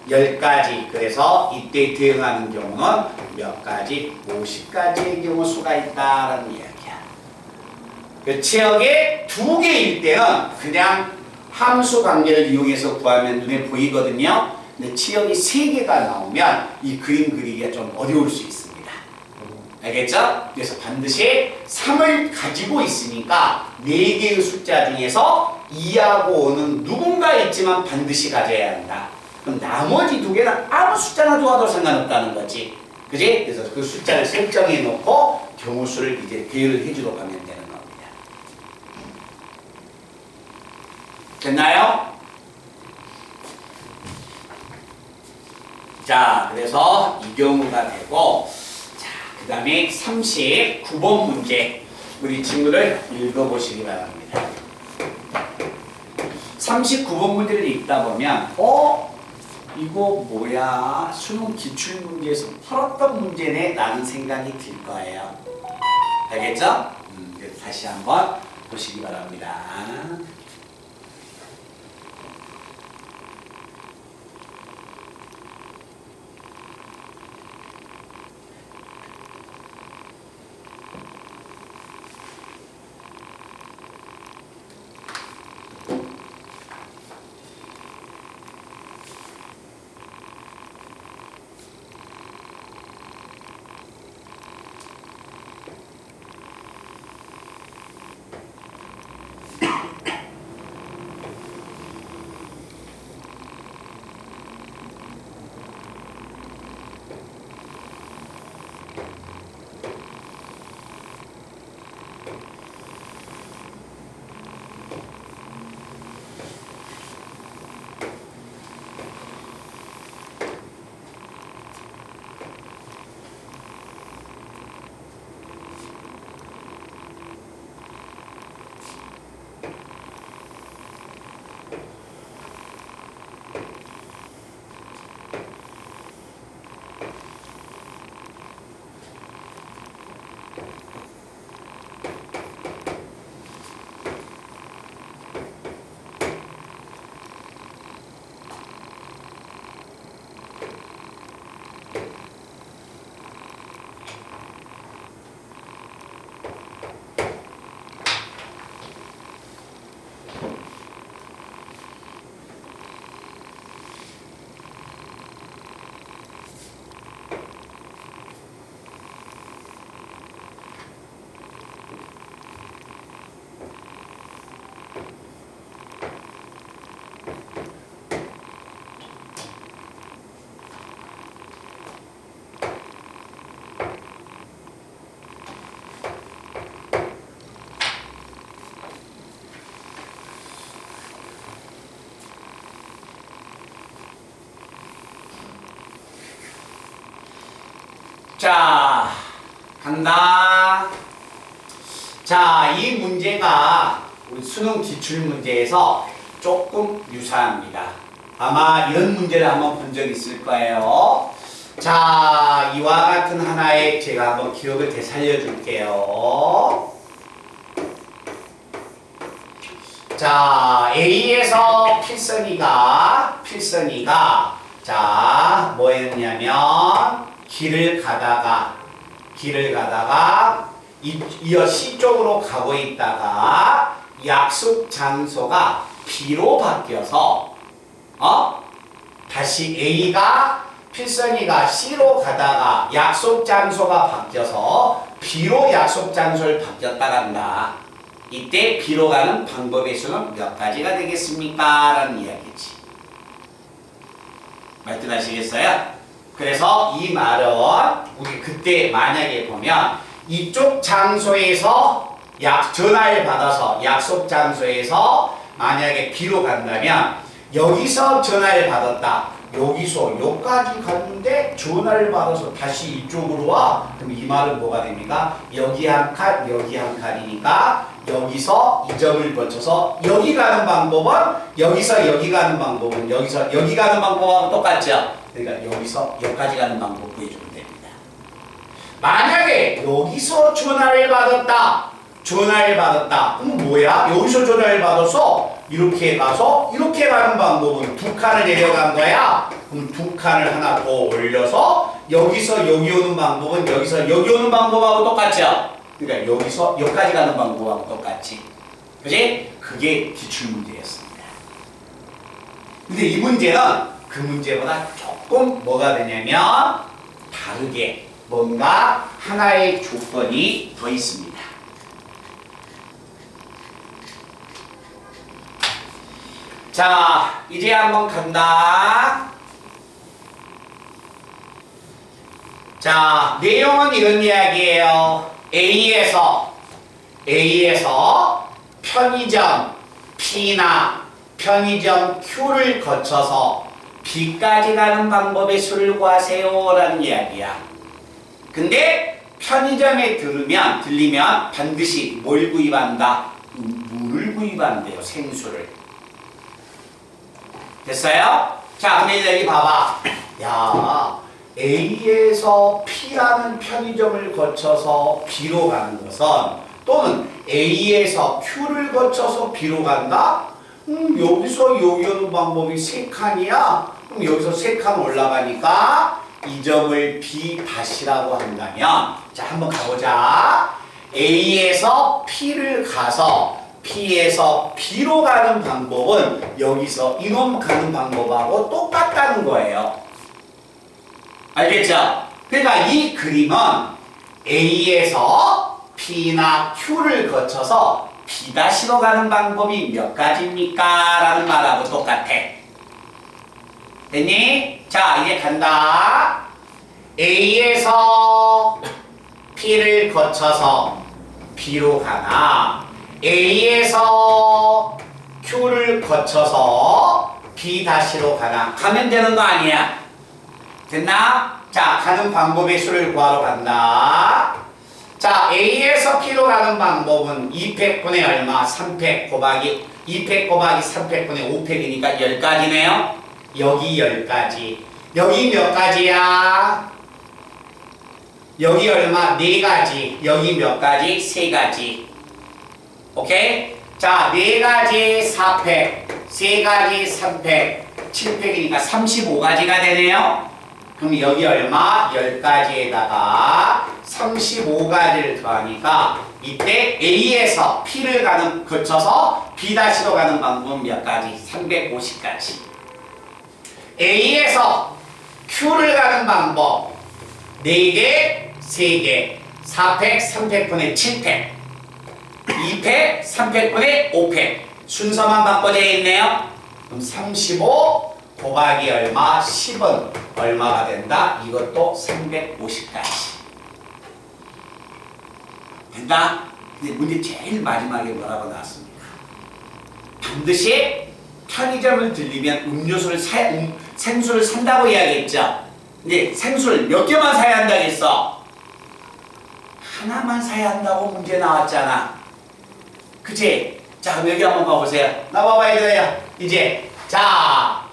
10가지. 그래서 이때 대응하는 경우는 몇 가지? 50가지의 경우 수가 있다라는 이야기야. 그 체역이 2개일 때는 그냥 함수 관계를 이용해서 구하면 눈에 보이거든요. 근데 체역이 3개가 나오면 이 그림 그리기가 좀 어려울 수 있습니다. 알겠죠? 그래서 반드시 3을 가지고 있으니까 4개의 숫자 중에서 2하고 5는 누군가 있지만 반드시 가져야 한다. 그럼 나머지 2개는 아무 숫자나 두어도 상관없다는 거지. 그지? 그래서 그 숫자를 설정해 놓고 경우수를 이제 배열을 해주러 가면 되는 겁니다. 됐나요? 자, 그래서 이 경우가 되고, 그 다음에 39번 문제 우리 친구들 읽어보시기 바랍니다. 39번 문제를 읽다 보면 이거 뭐야? 수능 기출문제에서 풀었던 문제네 라는 생각이 들 거예요. 알겠죠? 그래서 다시 한번 보시기 바랍니다. 자, 간다. 자, 이 문제가 우리 수능 기출 문제에서 조금 유사합니다. 아마 이런 문제를 한번 본 적 있을 거예요. 자, 이와 같은 하나의 제가 한번 기억을 되살려 줄게요. 자, A에서 필선이가 자, 뭐 했냐면 길을 가다가 이어 C 쪽으로 가고 있다가 약속 장소가 B로 바뀌어서 다시 필선이가 C로 가다가 약속 장소가 바뀌어서 B로 약속 장소를 바뀌었다 간다. 이때 B로 가는 방법의 수는 몇 가지가 되겠습니까? 라는 이야기지. 말씀하시겠어요? 그래서 이 말은 우리 그때 만약에 보면 이쪽 장소에서 전화를 받아서 약속 장소에서 만약에 B로 간다면 여기서 전화를 받았다. 여기서 여기까지 갔는데 전화를 받아서 다시 이쪽으로 와. 그럼 이 말은 뭐가 됩니까? 여기 한 칸, 여기 한 칸이니까 여기서 이 점을 거쳐서 여기 가는 방법은 여기서 여기 가는 방법은 여기서 여기 가는 방법하고 똑같죠? 그러니까 여기서 여기까지 가는 방법 보여주면 됩니다. 만약에 여기서 전화를 받았다. 그럼 뭐야? 여기서 전화를 받아서 이렇게 가서 이렇게 가는 방법은 두 칸을 내려간 거야. 그럼 두 칸을 하나 더 올려서 여기서 여기 오는 방법은 여기서 여기 오는 방법하고 똑같죠? 그러니까 여기서 여기까지 가는 방법하고 똑같지. 그지? 그게 기출문제였습니다. 근데 이 문제는 그 문제보다 조금 뭐가 되냐면 다르게 뭔가 하나의 조건이 더 있습니다. 자, 이제 한번 간다. 자, 내용은 이런 이야기예요. A에서 편의점 P나 편의점 Q를 거쳐서 B까지 가는 방법의 수를 구하세요 라는 이야기야. 근데 편의점에 들리면 반드시 뭘 구입한다? 물을 구입한대요. 생수를. 됐어요? 자, 근데 여기 봐봐. 야, A에서 P라는 편의점을 거쳐서 B로 가는 것은 또는 A에서 Q를 거쳐서 B로 간다? 여기서 여기 오는 방법이 세 칸이야. 그럼 여기서 세 칸 올라가니까 이 점을 B 다시라고 한다면 자, 한번 가보자. A에서 P를 가서 P에서 B로 가는 방법은 여기서 이놈 가는 방법하고 똑같다는 거예요. 알겠죠? 그러니까 이 그림은 A에서 P나 Q를 거쳐서 B-로 가는 방법이 몇 가지입니까? 라는 말하고 똑같아. 됐니? 자, 이제 간다. A에서 P를 거쳐서 B로 가나 A에서 Q를 거쳐서 B-로 가나 가면 되는 거 아니야? 됐나? 자, 가는 방법의 수를 구하러 간다. 자, A에서 P로 가는 방법은 2팩분의 얼마? 3팩 곱하기 2팩 곱하기 3팩분의 5팩이니까 10가지네요. 여기 10가지. 여기 몇 가지야? 여기 얼마? 4가지. 여기 몇 가지? 3가지. 오케이? 자, 4가지 4팩, 3가지 3팩, 7팩이니까 35가지가 되네요. 그럼 여기 얼마? 10가지에다가 35가지를 더하니까 이때 A에서 P를 거쳐서 B-로 가는 방법은 몇 가지? 350가지. A에서 Q를 가는 방법 4개, 3개, 4팩, 3팩분의 7팩, 2팩, 3팩분의 5팩 순서만 바꿔져 있네요. 그럼 35 곱하기 얼마? 10은 얼마가 된다? 이것도 350가지. 된다? 근데 문제 제일 마지막에 뭐라고 나왔습니까? 반드시 편의점을 들리면 생수를 산다고 이야기했죠. 근데 생수를 몇 개만 사야 한다고 했어? 하나만 사야 한다고 문제 나왔잖아. 그치? 자, 그럼 여기 한번 봐보세요. 나와봐야 돼요. 이제 자,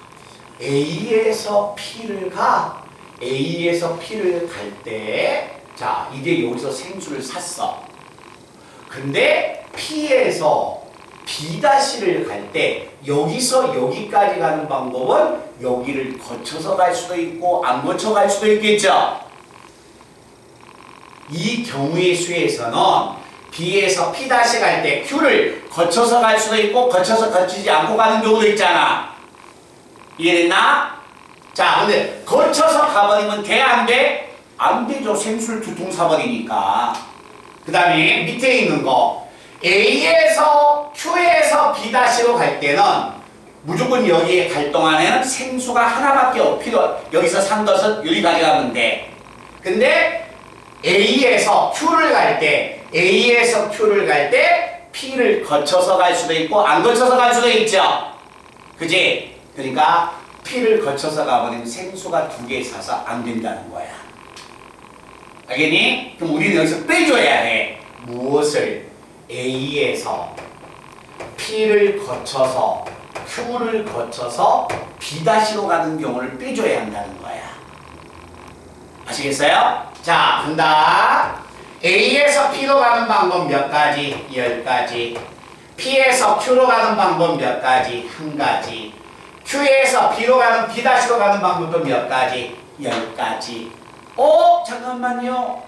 A에서 P를 가. A에서 P를 갈 때, 자, 이제 여기서 생수를 샀어. 근데 P에서 B-를 갈 때 여기서 여기까지 가는 방법은 여기를 거쳐서 갈 수도 있고 안 거쳐 갈 수도 있겠죠. 이 경우의 수에서는 B에서 P- 갈 때 Q를 거쳐서 갈 수도 있고 거치지 않고 가는 경우도 있잖아. 이해됐나? 자, 근데 거쳐서 가버리면 돼, 안 돼? 안 되죠. 생수를 두 통 사버리니까. 그 다음에 밑에 있는 거 A에서 Q에서 B-로 갈 때는 무조건 여기에 갈 동안에는 생수가 하나밖에 없어. 여기서 산 것은 여기 가져가면 돼. 근데 A에서 Q를 갈 때 P를 거쳐서 갈 수도 있고 안 거쳐서 갈 수도 있죠. 그지? 그러니까 P를 거쳐서 가버리면 생수가 두 개 사서 안 된다는 거야. 알겠니? 그럼 우리는 여기서 빼줘야 해. 무엇을? A에서 P를 거쳐서 Q를 거쳐서 B-로 가는 경우를 빼줘야 한다는 거야. 아시겠어요? 자, 간다. A에서 P로 가는 방법 몇 가지? 10가지. P에서 Q로 가는 방법 몇 가지? 1가지. Q에서 B로 가는 B-로 가는 방법도 몇 가지? 10가지. 잠깐만요.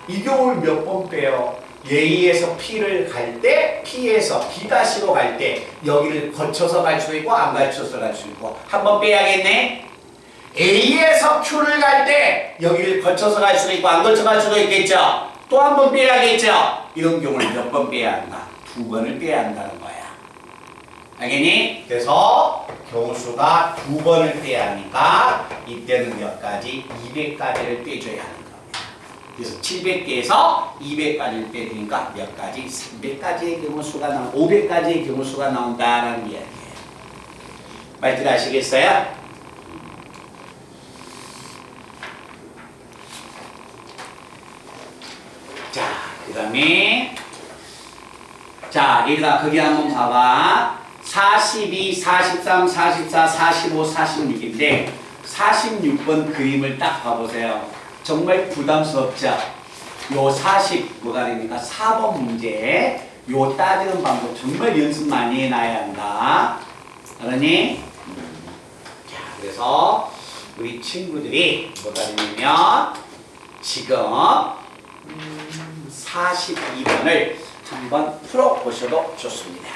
이 경우를 몇 번 빼요? A에서 P를 갈 때, P에서 B-로 갈 때 여기를 거쳐서 갈 수도 있고 안 거쳐서 갈 수 있고 한 번 빼야겠네. A에서 Q를 갈 때 여기를 거쳐서 갈 수도 있고 안 거쳐 갈 수도 있겠죠. 또 한 번 빼야겠죠. 이런 경우를 몇 번 빼야 한다? 2번을 빼야 한다는 거야. 알겠니? 그래서 경우수가 2번을 빼야 하니까 이때는 몇 가지? 200가지를 빼줘야 하는 겁니다. 그래서 700개에서 200가지를 빼니까 몇 가지? 300가지의 경우수가 500가지의 경우수가 나온다라는 이야기예요. 말들 아시겠어요? 자, 그 다음에 자, 여기다 거기 한번 봐봐. 42, 43, 44, 45, 46인데 46번 그림을 딱 봐보세요. 정말 부담스럽죠? 요 40, 뭐가 됩니까? 4번 문제 요 따지는 방법 정말 연습 많이 해놔야 한다. 알았니? 자, 그래서 우리 친구들이 뭐가 되냐면 지금 42번을 한번 풀어보셔도 좋습니다.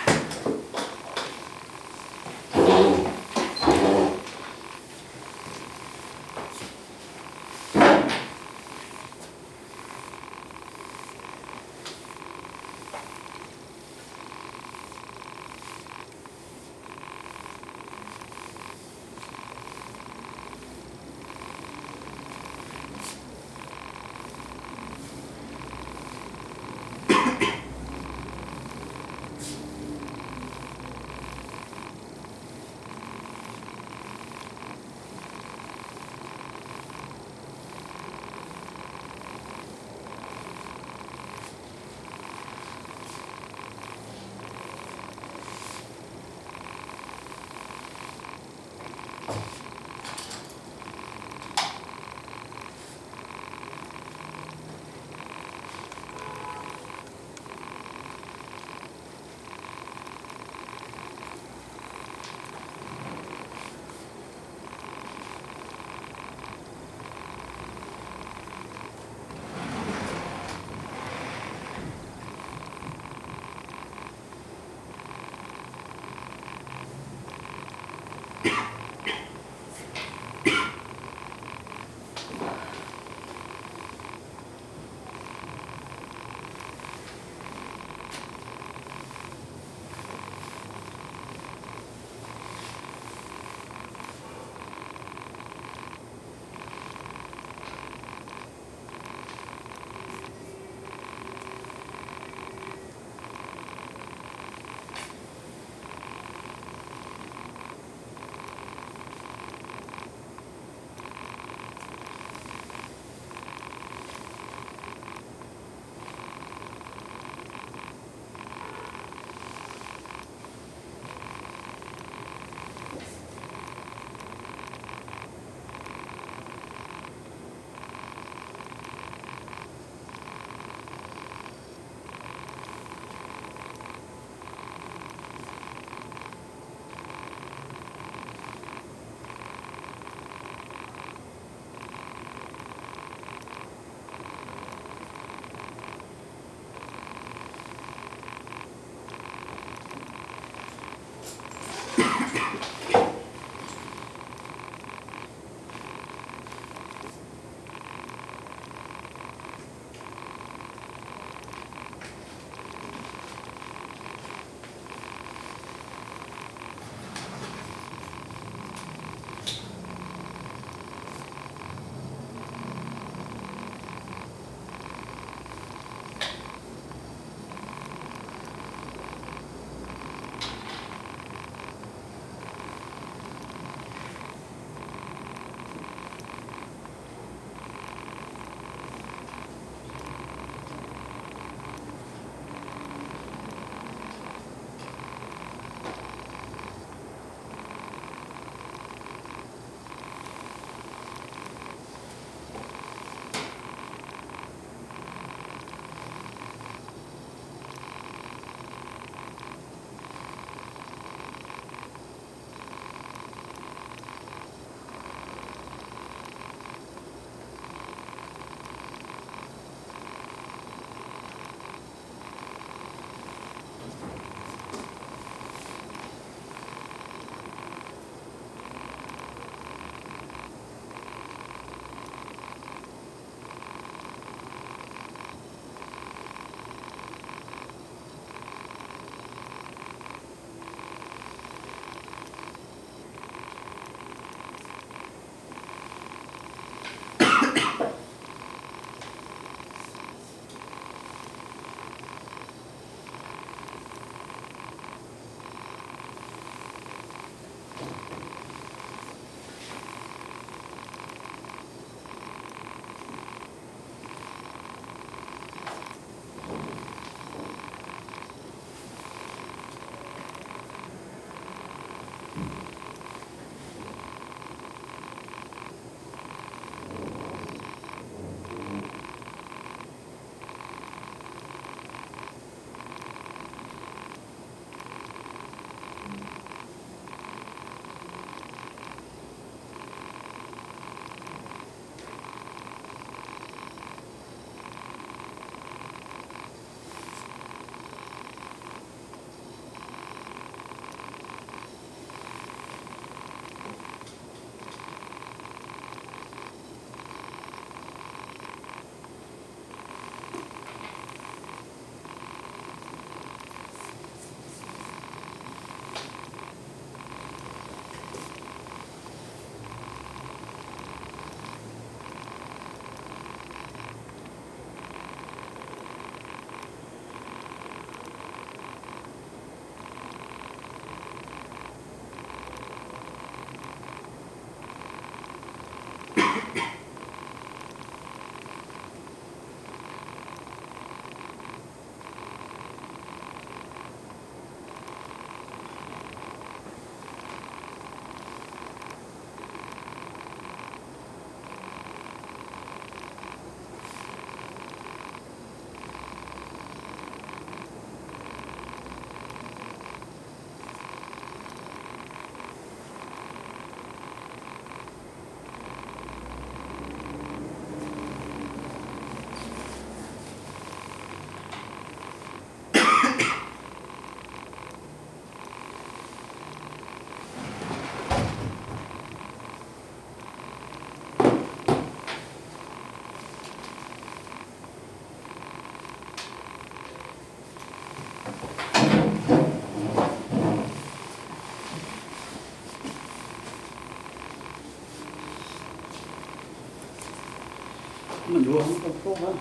한번 요거 한번 풀어봐.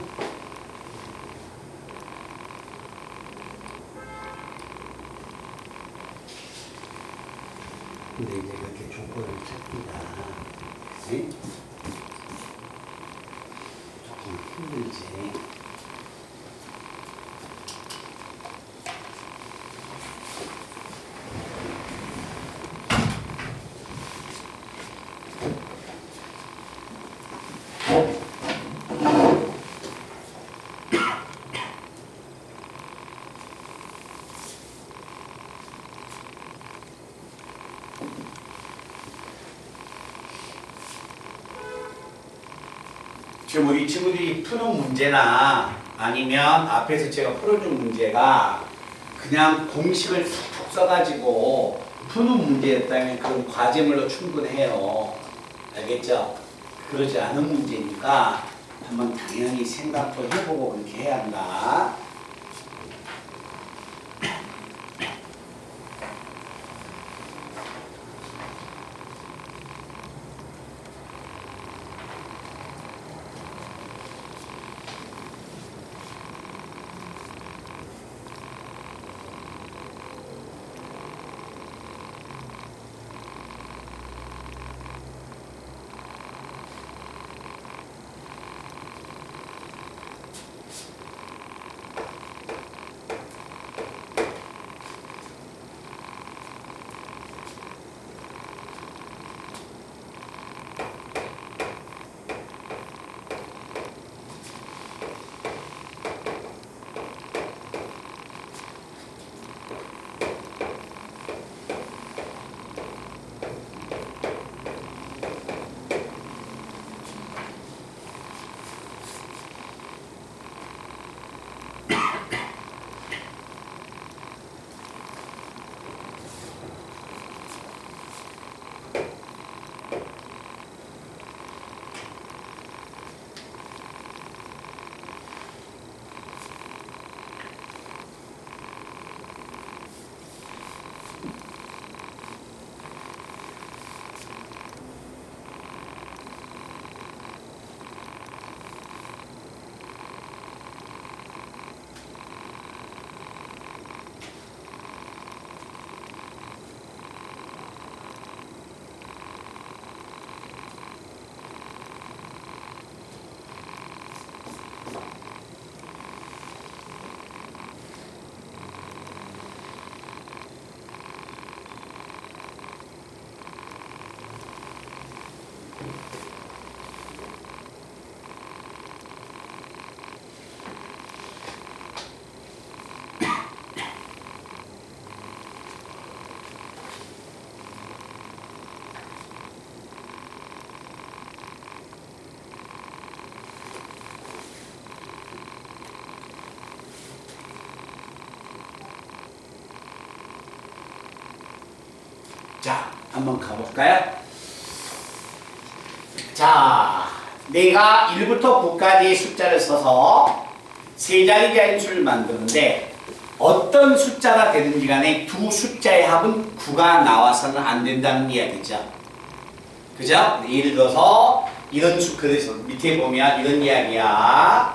근데 이제 이렇게 조건을 찾기가 그치? 조금 힘들지. 지금 우리 친구들이 푸는 문제나 아니면 앞에서 제가 풀어준 문제가 그냥 공식을 툭툭 써가지고 푸는 문제였다면 그건 과제물로 충분해요. 알겠죠? 그러지 않은 문제니까 한번 당연히 생각도 해보고 그렇게 해야 한다. 자, 한번 가볼까요? 자, 내가 1부터 9까지의 숫자를 써서 세 자리짜리 수를 만드는데 어떤 숫자가 되든지 간에 두 숫자의 합은 9가 나와서는 안 된다는 이야기죠. 그죠? 예를 들어서 이런 그래서 밑에 보면 이런 이야기야.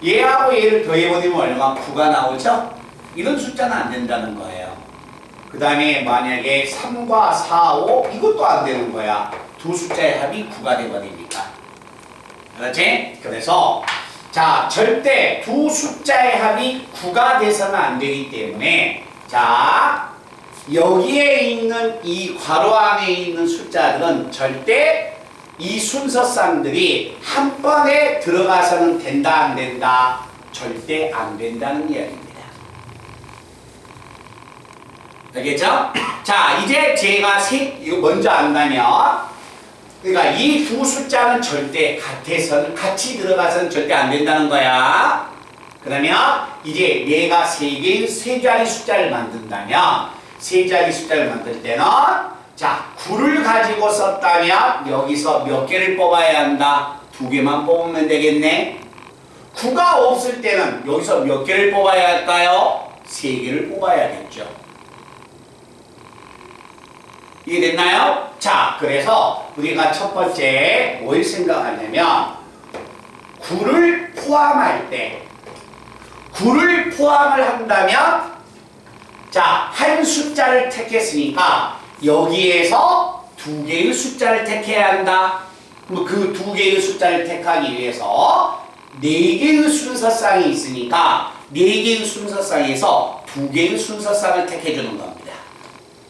얘하고 얘를 더해보면 얼마? 9가 나오죠? 이런 숫자는 안 된다는 거예요. 그 다음에 만약에 3과 4, 5 이것도 안 되는 거야. 두 숫자의 합이 9가 되버리니까. 그렇지? 그래서 자 절대 두 숫자의 합이 9가 돼서는 안 되기 때문에 자 여기에 있는 이 괄호 안에 있는 숫자들은 절대 이 순서쌍들이 한 번에 들어가서는 된다 안 된다? 절대 안 된다는 이야기입니다. 알겠죠? 자, 이제 제가 이거 먼저 안다면, 그러니까 이 두 숫자는 절대 같이 들어가서는 절대 안 된다는 거야. 그러면 이제 얘가 세 자리 숫자를 만든다면, 세 자리 숫자를 만들 때는, 자, 9를 가지고 썼다면, 여기서 몇 개를 뽑아야 한다? 2개만 뽑으면 되겠네? 9가 없을 때는 여기서 몇 개를 뽑아야 할까요? 3개를 뽑아야겠죠. 이해됐나요? 자, 그래서 우리가 첫 번째 뭘 생각하냐면 9를 포함할 때 9를 포함을 한다면 자, 한 숫자를 택했으니까 여기에서 두 개의 숫자를 택해야 한다. 그럼 그 두 개의 숫자를 택하기 위해서 네 개의 순서쌍이 있으니까 네 개의 순서쌍에서 두 개의 순서쌍을 택해주는 겁니다.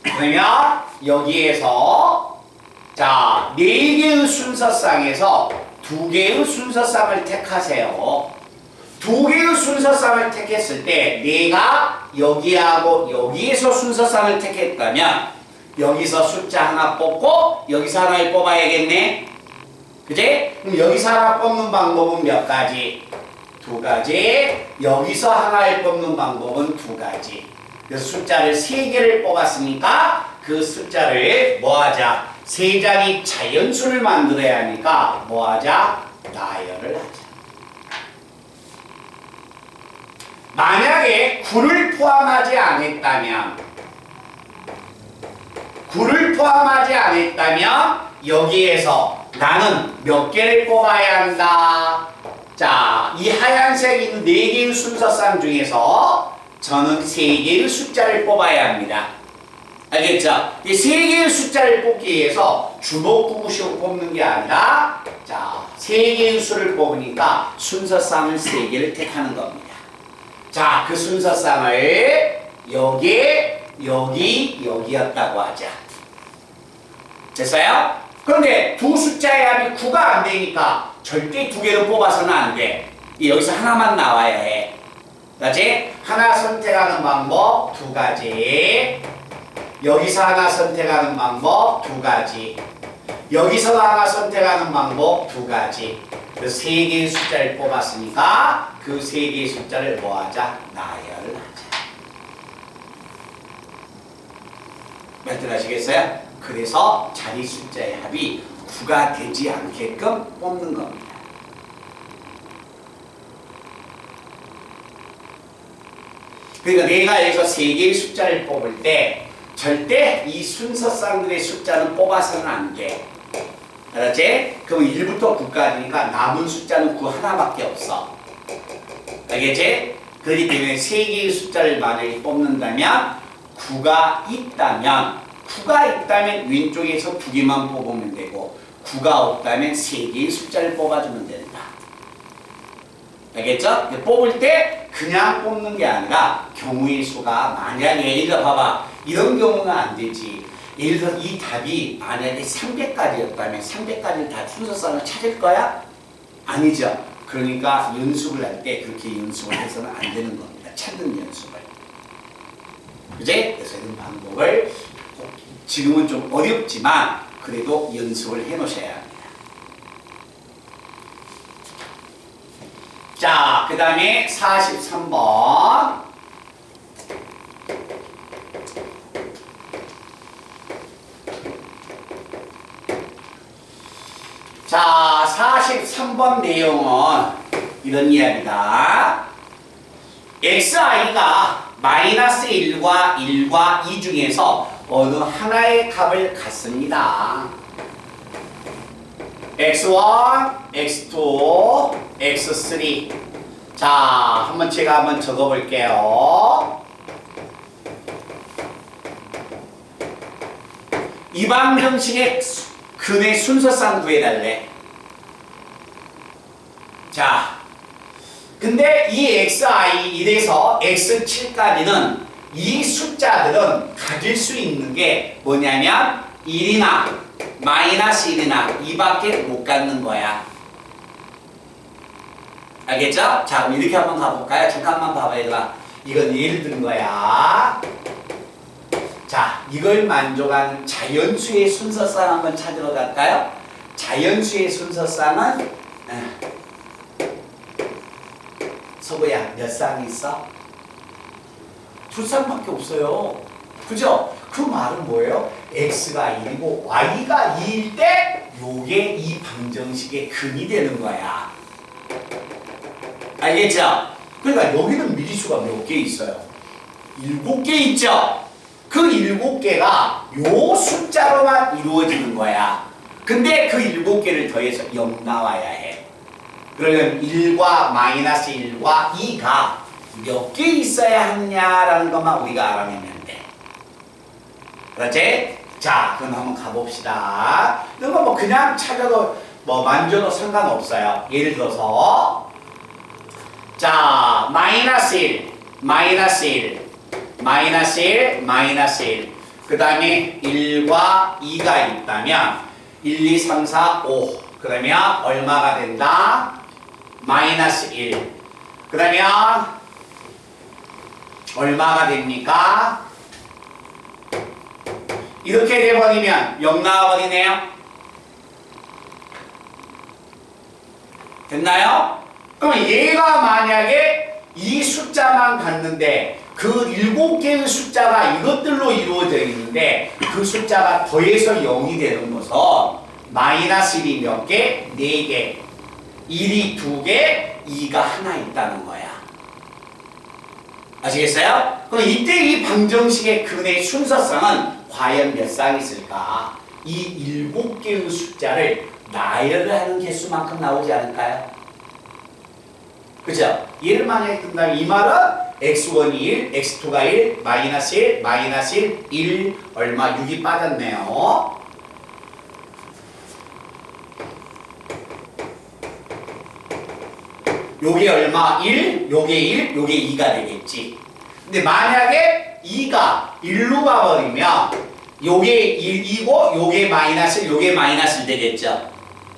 그러면 여기에서 자, 네 개의 순서쌍에서 두 개의 순서쌍을 택하세요. 두 개의 순서쌍을 택했을 때 내가 여기하고 여기에서 순서쌍을 택했다면 여기서 숫자 하나 뽑고 여기서 하나를 뽑아야겠네. 그치? 그럼 여기서 하나 뽑는 방법은 몇 가지? 두 가지. 여기서 하나를 뽑는 방법은 두 가지. 그래서 숫자를 세 개를 뽑았으니까 그 숫자를 뭐하자? 세 자리 자연수를 만들어야 하니까 뭐하자? 나열을 하자. 만약에 9를 포함하지 않았다면 9를 포함하지 않았다면 여기에서 나는 몇 개를 뽑아야 한다. 자, 이 하얀색 있는 4개의 순서쌍 중에서 저는 3개의 숫자를 뽑아야 합니다. 알겠죠? 이 3개의 숫자를 뽑기 위해서 주먹구구식으로 뽑는 게 아니라 자, 3개의 수를 뽑으니까 순서쌍을 3개를 택하는 겁니다. 자, 그 순서쌍을 여기였다고 하자. 됐어요? 그런데 두 숫자의 합이 9가 안 되니까 절대 두 개를 뽑아서는 안 돼. 여기서 하나만 나와야 해. 그렇지? 하나 선택하는 방법 두 가지. 여기서 하나 선택하는 방법 두 가지. 여기서 하나 선택하는 방법 두 가지. 그 세 개의 숫자를 뽑았으니까 그 세 개의 숫자를 뭐하자? 나열을 하자. 몇 들 하시겠어요? 그래서 자리 숫자의 합이 9가 되지 않게끔 뽑는 겁니다. 그러니까 내가 여기서 세 개의 숫자를 뽑을 때 절대 이 순서쌍들의 숫자는 뽑아서는 안 돼. 알았지? 그럼 1부터 9까지니까 남은 숫자는 9 하나밖에 없어. 알겠지? 그렇기 때문에 세 개의 숫자를 만약에 뽑는다면 9가 있다면 왼쪽에서 두 개만 뽑으면 되고 9가 없다면 세 개의 숫자를 뽑아주면 된다. 알겠죠? 뽑을 때 그냥 뽑는 게 아니라 경우의 수가 만약에 예를 들어 봐봐. 이런 경우는 안 되지. 예를 들어 이 답이 만약에 300까지였다면 300까지는 다 순서쌍을 찾을 거야? 아니죠. 그러니까 연습을 할 때 그렇게 연습을 해서는 안 되는 겁니다. 찾는 연습을. 그지? 그래서 이런 방법을 지금은 좀 어렵지만 그래도 연습을 해 놓으셔야 합니다. 자, 그 다음에 43번. 자, 43번 내용은 이런 이야기다. xi가 마이너스 1과 2 중에서 어느 하나의 값을 갖습니다. x1, x2, x3. 자, 제가 한번 적어볼게요. 이방정식의 근의 순서쌍 구해달래. 자, 근데 이 xi 1에서 x7까지는 이 숫자들은 가질 수 있는 게 뭐냐면 1이나 마이너스 1이나 2밖에 못 갖는 거야. 알겠죠? 자, 그럼 이렇게 한번 가볼까요? 잠깐만 봐봐 얘들아. 이건 예를 든 거야. 자, 이걸 만족하는 자연수의 순서쌍 한번 찾으러 갈까요? 자연수의 순서쌍은 서구야 몇 쌍이 있어? 두 쌍밖에 없어요. 그죠? 그 말은 뭐예요? x가 1이고 y가 2일 때 요게 이 방정식의 근이 되는 거야. 알겠죠? 그러니까 여기는 미리수가 몇 개 있어요? 7개 있죠? 그 7개가 요 숫자로만 이루어지는 거야. 근데 그 7개를 더해서 0 나와야 해. 그러면 1과 마이너스 1과 2가 몇 개 있어야 하느냐라는 것만 우리가 알아내면 돼. 그렇지? 자, 그럼 한번 가봅시다. 이거 뭐 그냥 찾아도 뭐 만져도 상관없어요. 예를 들어서 자, 마이너스 1, 마이너스 1, 마이너스 1, 마이너스 1. 그 다음에 1과 2가 있다면 1, 2, 3, 4, 5. 그러면 얼마가 된다? 마이너스 1. 그러면 얼마가 됩니까? 이렇게 돼버리면 0 나와버리네요. 됐나요? 그럼 얘가 만약에 이 숫자만 갔는데 그 7개의 숫자가 이것들로 이루어져 있는데 그 숫자가 더해서 0이 되는 것은 마이너스 1이 몇 개? 4개. 1이 2개, 2가 하나 있다는 거야. 아시겠어요? 그럼 이때 이 방정식의 근의 순서성은 과연 몇 쌍 있을까? 이 7개의 숫자를 나열을 하는 개수만큼 나오지 않을까요? 그죠? 얘를 만약에 뜬다면 이 말은 x1이 1, x2가 1, 마이너스 1, 마이너스 1, 1, 얼마? 6이 빠졌네요. 요게 얼마? 1, 요게 1, 요게 2가 되겠지. 근데 만약에 2가 1로 가버리면 요게 1이고 요게 마이너스 1, 요게 마이너스 1 되겠죠.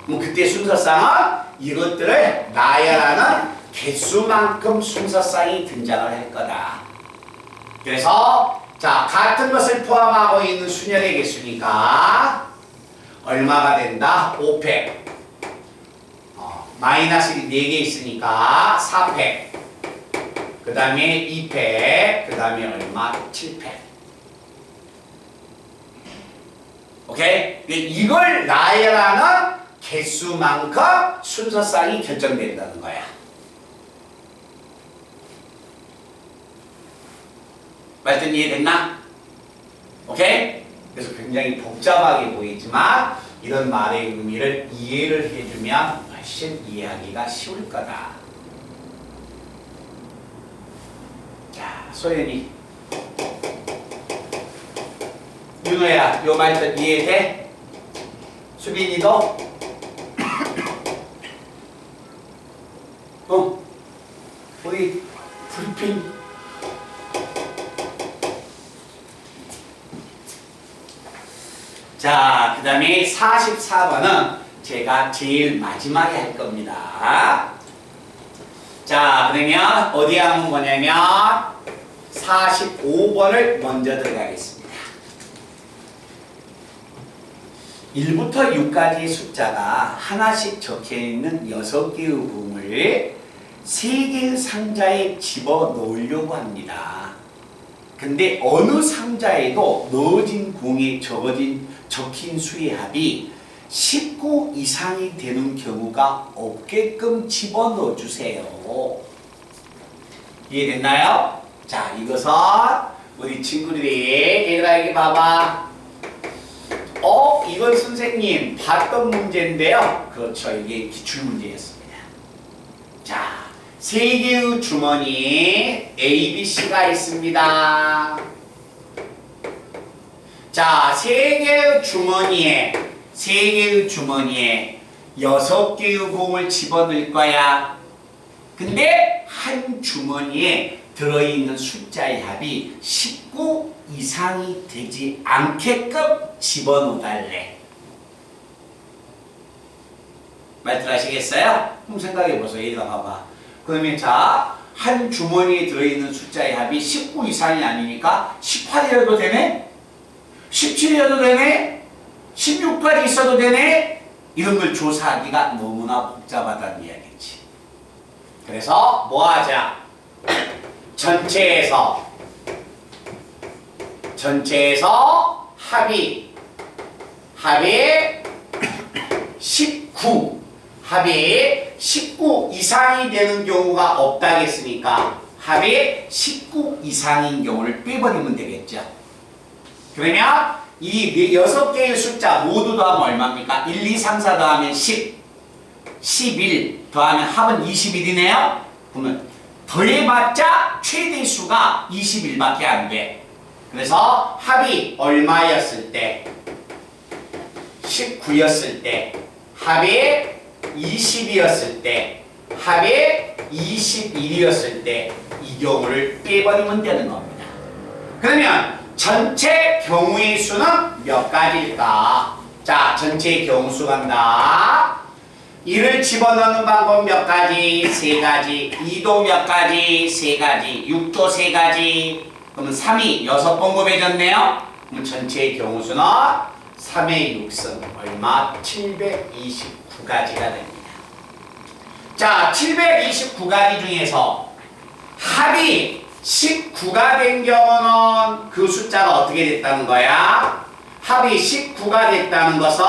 그럼 그때 순서상은 이것들을 나열하는 개수만큼 순서상이 등장을 할 거다. 그래서 자, 같은 것을 포함하고 있는 순열의 개수니까 얼마가 된다? 5팩. 마이너스 1이 4개 있으니까 4팩. 그 다음에 2팩. 그 다음에 얼마? 7팩. 오케이? 이걸 나열하는 개수만큼 순서상이 결정된다는 거야. 말씀 이해됐나? 오케이? 그래서 굉장히 복잡하게 보이지만 이런 말의 의미를 이해를 해주면 훨씬 이해하기가 쉬울 거다. 자, 소연이, 윤호야, 요 말뜻 이해돼? 수빈이도? 우리 브리핑. 자, 그 다음에 44번은 제가 제일 마지막에 할 겁니다. 자, 그러면 어디 하면 뭐냐면 45번을 먼저 들어가겠습니다. 1부터 6까지의 숫자가 하나씩 적혀있는 6개의 공을 3개의 상자에 집어넣으려고 합니다. 근데 어느 상자에도 넣어진 공에 적힌 수의 합이 19 이상이 되는 경우가 없게끔 집어넣어 주세요. 이해됐나요? 자, 이것은 우리 친구들이 얘들아 여기 봐봐. 이건 선생님 봤던 문제인데요. 그렇죠. 이게 기출문제였습니다. 자, 3개의 주머니 A, B, C가 있습니다. 자, 3개의 주머니에 6개의 공을 집어넣을 거야. 근데 한 주머니에 들어있는 숫자의 합이 19 이상이 되지 않게끔 집어넣어달래. 말들 하시겠어요? 그럼 생각해보세요. 얘들아 봐봐. 그러면 자, 한 주머니에 들어있는 숫자의 합이 19 이상이 아니니까 18이어도 되네? 17이어도 되네? 16까지 있어도 되네? 이런 걸 조사하기가 너무나 복잡하다는 이야기지. 그래서 뭐 하자? 전체에서 합이 19 이상이 되는 경우가 없다겠으니까 합이 19 이상인 경우를 빼버리면 되겠죠. 그러면 이 6개의 숫자 모두 더하면 얼마입니까? 1, 2, 3, 4 더하면 10. 11 더하면 합은 21이네요. 그러면 더해봤자 최대 수가 21밖에 안 돼. 그래서 합이 얼마였을 때? 19였을 때, 합이 20이었을 때, 합이 21이었을 때 이 경우를 빼버리면 되는 겁니다. 그러면 전체 경우의 수는 몇 가지일까? 자, 전체 경우 수 간다. 1을 집어넣는 방법 몇 가지? 3가지. 2도 몇 가지? 3가지. 6도 3가지. 그러면 3이 6번 곱해졌네요. 그럼 전체의 경우 수는 3의 6승 얼마? 729가지가 됩니다. 자, 729가지 중에서 합이 19가 된 경우는 그 숫자가 어떻게 됐다는 거야? 합이 19가 됐다는 것은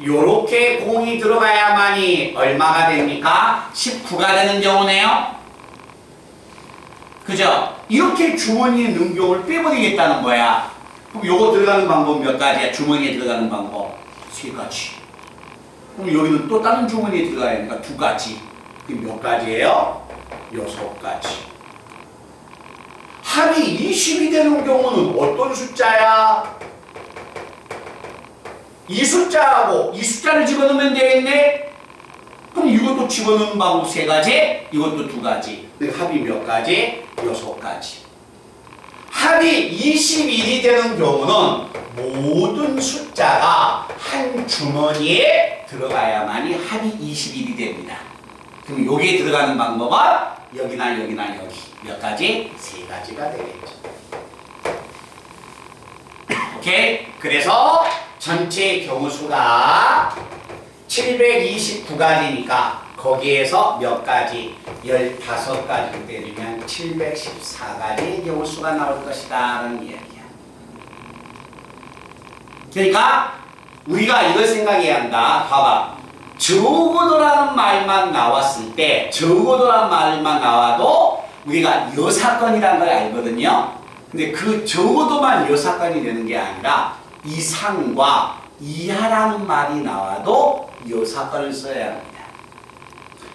요렇게 공이 들어가야만이 얼마가 됩니까? 19가 되는 경우네요. 그죠? 이렇게 주머니에 넣은 경우를 빼버리겠다는 거야. 그럼 요거 들어가는 방법 몇 가지야? 주머니에 들어가는 방법 3가지. 그럼 여기는 또 다른 주머니에 들어가야 되니까 2가지. 그게 몇 가지예요? 6가지. 합이 20이 되는 경우는 어떤 숫자야? 이 숫자하고 이 숫자를 집어넣으면 되겠네? 그럼 이것도 집어넣는 방법 3가지, 이것도 2가지. 그러니까 합이 몇 가지? 6가지. 합이 21이 되는 경우는 모든 숫자가 한 주머니에 들어가야만이 합이 21이 됩니다. 그럼 여기에 들어가는 방법은 여기나 여기나 여기 몇 가지? 3가지가 되겠죠. 오케이? 그래서 전체 경우 수가 729가지니까 거기에서 몇 가지? 15가지를 때리면 714가지의 경우 수가 나올 것이다 라는 이야기야. 그러니까 우리가 이걸 생각해야 한다. 봐봐. 적어도라는 말만 나왔을 때 적어도라는 말만 나와도 우리가 여사건이라는 걸 알거든요. 근데 그 적어도만 여사건이 되는 게 아니라 이상과 이하라는 말이 나와도 여사건을 써야 합니다.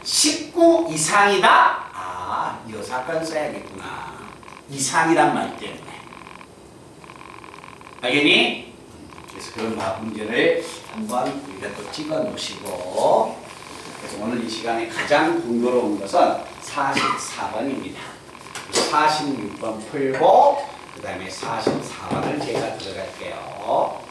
19 이상이다? 아, 여사건 써야겠구나. 이상이란 말 때문에. 알겠니? 그래서 그런 문제를 한번 우리가 또 찍어 놓으시고, 그래서 오늘 이 시간에 가장 번거로운 것은 44번입니다. 46번 풀고 그 다음에 44번을 제가 들어갈게요.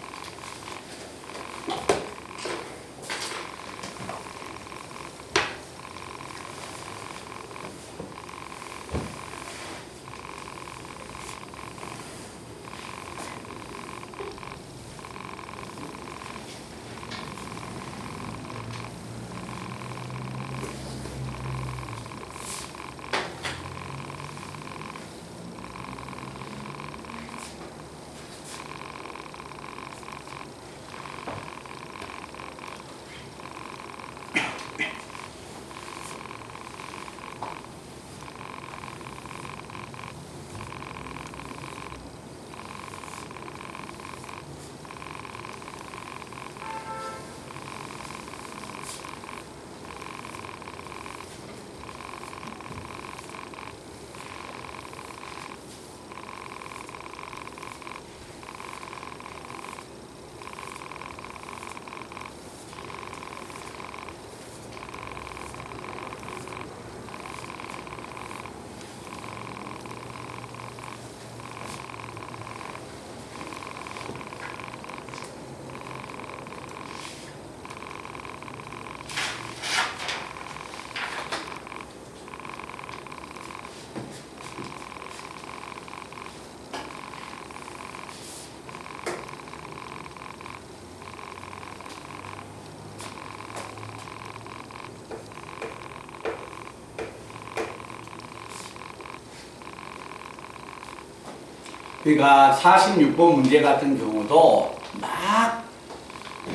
그러니까 46번 문제 같은 경우도 막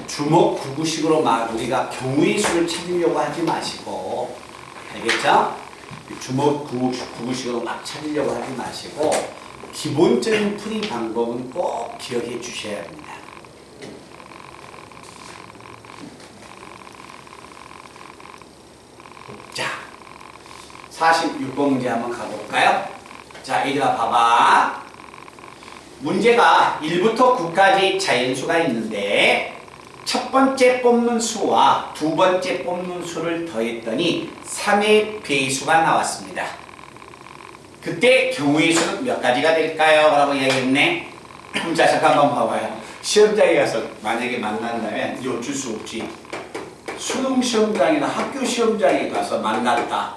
주먹구구식으로 막 우리가 경우의 수를 찾으려고 하지 마시고, 알겠죠? 주먹구구식으로 막 찾으려고 하지 마시고 기본적인 풀이 방법은 꼭 기억해 주셔야 합니다. 46번 문제 한번 가볼까요? 자, 얘들아 봐봐. 문제가 1부터 9까지 자연수가 있는데 첫 번째 뽑는 수와 두 번째 뽑는 수를 더했더니 3의 배수가 나왔습니다. 그때 경우의 수는 몇 가지가 될까요? 라고 이야기했네. 그럼 자, 잠깐만 봐봐요. 시험장에 가서 만약에 만난다면 이거 어쩔 수 없지. 수능 시험장이나 학교 시험장에 가서 만났다.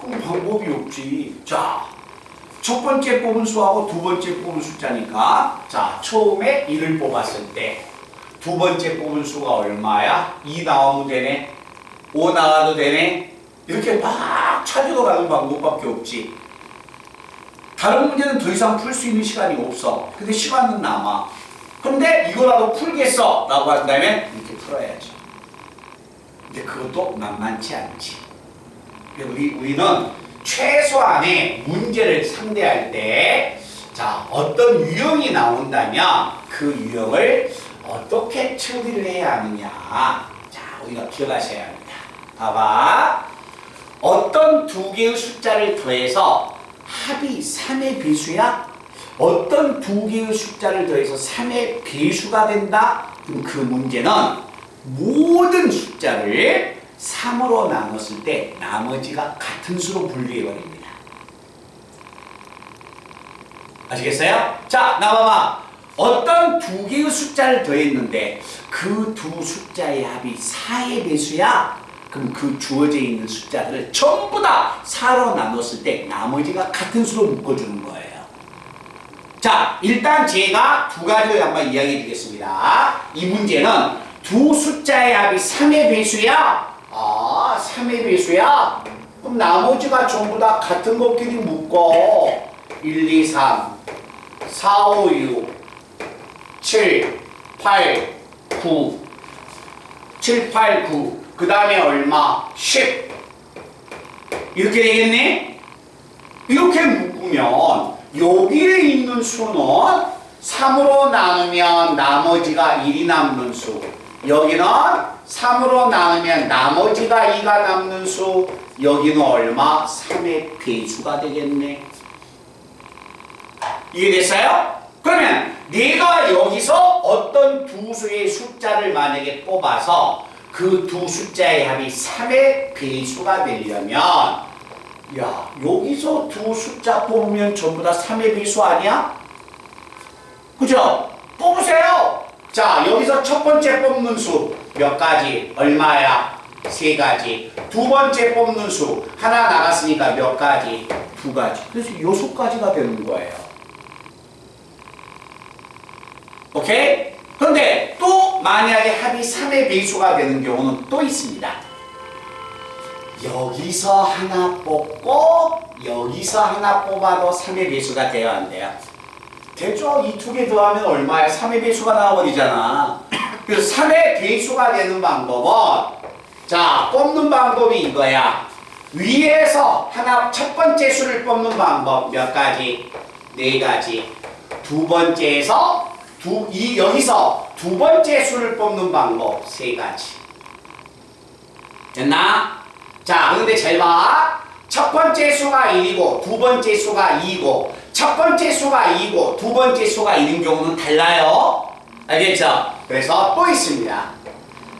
그럼 방법이 없지. 자, 첫 번째 뽑은 수하고 두 번째 뽑은 숫자니까 자, 처음에 1을 뽑았을 때 두 번째 뽑은 수가 얼마야? 2 나오면 되네. 5 나와도 되네. 이렇게 막 찾으러 가는 방법밖에 없지. 다른 문제는 더 이상 풀 수 있는 시간이 없어. 근데 시간은 남아. 근데 이거라도 풀겠어 라고 한다면 이렇게 풀어야지. 근데 그것도 만만치 않지. 우리는 최소한의 문제를 상대할 때 자, 어떤 유형이 나온다면 그 유형을 어떻게 처리를 해야 하느냐. 자, 우리가 기억하셔야 합니다. 봐봐. 어떤 두 개의 숫자를 더해서 합이 3의 배수야? 어떤 두 개의 숫자를 더해서 3의 배수가 된다? 그럼 그 문제는 모든 숫자를 3으로 나눴을 때 나머지가 같은 수로 분리해버립니다. 아시겠어요? 자, 나와봐. 어떤 두 개의 숫자를 더했는데 그 두 숫자의 합이 4의 배수야? 그럼 그 주어져 있는 숫자들을 전부 다 4로 나눴을 때 나머지가 같은 수로 묶어주는 거예요. 자, 일단 제가 두 가지를 한번 이야기해 드리겠습니다. 이 문제는 두 숫자의 합이 3의 배수야? 아, 3의 배수야? 그럼 나머지가 전부 다 같은 것끼리 묶어. 1, 2, 3, 4, 5, 6, 7, 8, 9, 7, 8, 9. 그 다음에 얼마? 10. 이렇게 되겠네? 이렇게 묶으면 여기에 있는 수는 3으로 나누면 나머지가 1이 남는 수. 여기는 3으로 나누면 나머지가 2가 남는 수. 여기는 얼마? 3의 배수가 되겠네. 이해됐어요? 그러면 내가 여기서 어떤 두 수의 숫자를 만약에 뽑아서 그 두 숫자의 합이 3의 배수가 되려면 야, 여기서 두 숫자 뽑으면 전부 다 3의 배수 아니야? 그죠? 뽑으세요. 자, 여기서 첫 번째 뽑는 수 몇 가지? 얼마야? 3가지. 두 번째 뽑는 수 하나 나갔으니까 몇 가지? 2가지. 그래서 6가지가 되는 거예요. 오케이? 그런데 또 만약에 합이 3의 배수가 되는 경우는 또 있습니다. 여기서 하나 뽑고 여기서 하나 뽑아도 3의 배수가 돼야 안 돼요? 되죠? 이 두 개 더하면 얼마야? 3의 배수가 나와버리잖아. 그래서 3의 배수가 되는 방법은 자, 뽑는 방법이 이거야. 위에서 하나 첫 번째 수를 뽑는 방법 몇 가지? 4가지. 두 번째에서 여기서 두 번째 수를 뽑는 방법 3가지. 됐나? 자, 그런데 잘 봐. 첫 번째 수가 1이고 두 번째 수가 2고 첫 번째 수가 2고 두 번째 수가 1인 경우는 달라요. 알겠죠? 그래서 또 있습니다.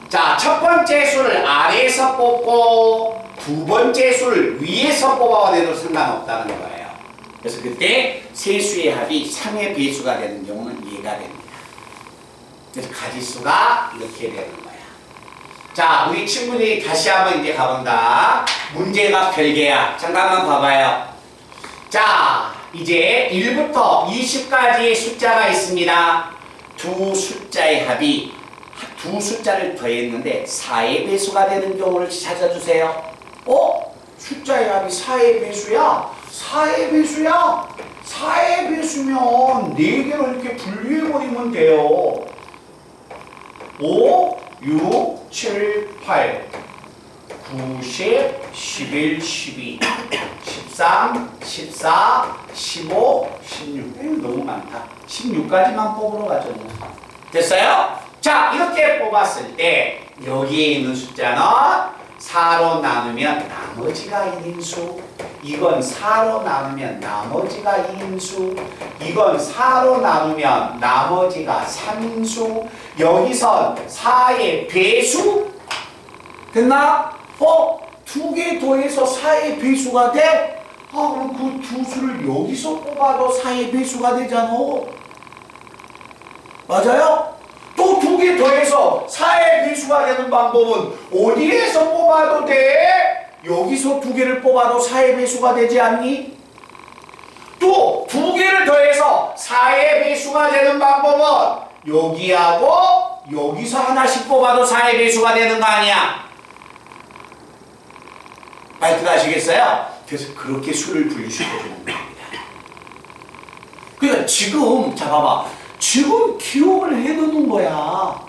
자, 첫 번째 수를 아래에서 뽑고 두 번째 수를 위에서 뽑아내도 상관없다는 거예요. 그래서 그때 세 수의 합이 3의 배수가 되는 경우는 이해가 됩니다. 그래서 가지수가 이렇게 되는 거야. 자, 우리 친구들이 다시 한번 이제 가본다. 문제가 별개야. 잠깐만 봐봐요. 자, 이제 1부터 20까지의 숫자가 있습니다. 두 숫자의 합이 두 숫자를 더했는데 4의 배수가 되는 경우를 찾아주세요. 숫자의 합이 4의 배수야? 4의 배수야? 4의 배수면 4개로 이렇게 분리해버리면 돼요. 5, 6, 7, 8, 9, 10, 11, 12, 13, 14, 15, 16. 이거 너무 많다. 16까지만 뽑으러 가죠. 됐어요? 자, 이렇게 뽑았을 때 여기에 있는 숫자는 4로 나누면 나머지가 1인수. 이건 4로 나누면 나머지가 2인수. 이건 4로 나누면 나머지가 3인수. 여기선 4의 배수? 됐나? 두 개 더해서 4의 배수가 돼? 그럼 그 두 수를 여기서 뽑아도 4의 배수가 되잖아. 맞아요? 또 두 개 더해서 4의 배수가 되는 방법은 어디에서 뽑아도 돼? 여기서 두 개를 뽑아도 4의 배수가 되지 않니? 또 두 개를 더해서 4의 배수가 되는 방법은 여기하고 여기서 하나씩 뽑아도 4의 배수가 되는 거 아니야? 말투가 아시겠어요? 그래서 그렇게 수를 분류시켜주는 겁니다. 그러니까 지금 자 봐봐. 지금 기록을 해놓는 거야.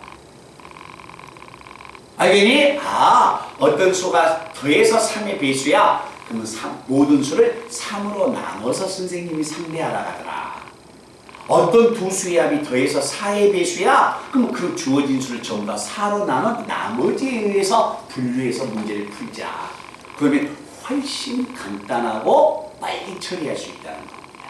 알겠니? 어떤 수가 더해서 3의 배수야. 그러면 모든 수를 3으로 나눠서 선생님이 상대하라 하더라. 어떤 두 수의 합이 더해서 4의 배수야. 그러면 그 주어진 수를 전부 다 4로 나눈 나머지에 의해서 분류해서 문제를 풀자. 그러면 훨씬 간단하고 빨리 처리할 수 있다는 겁니다.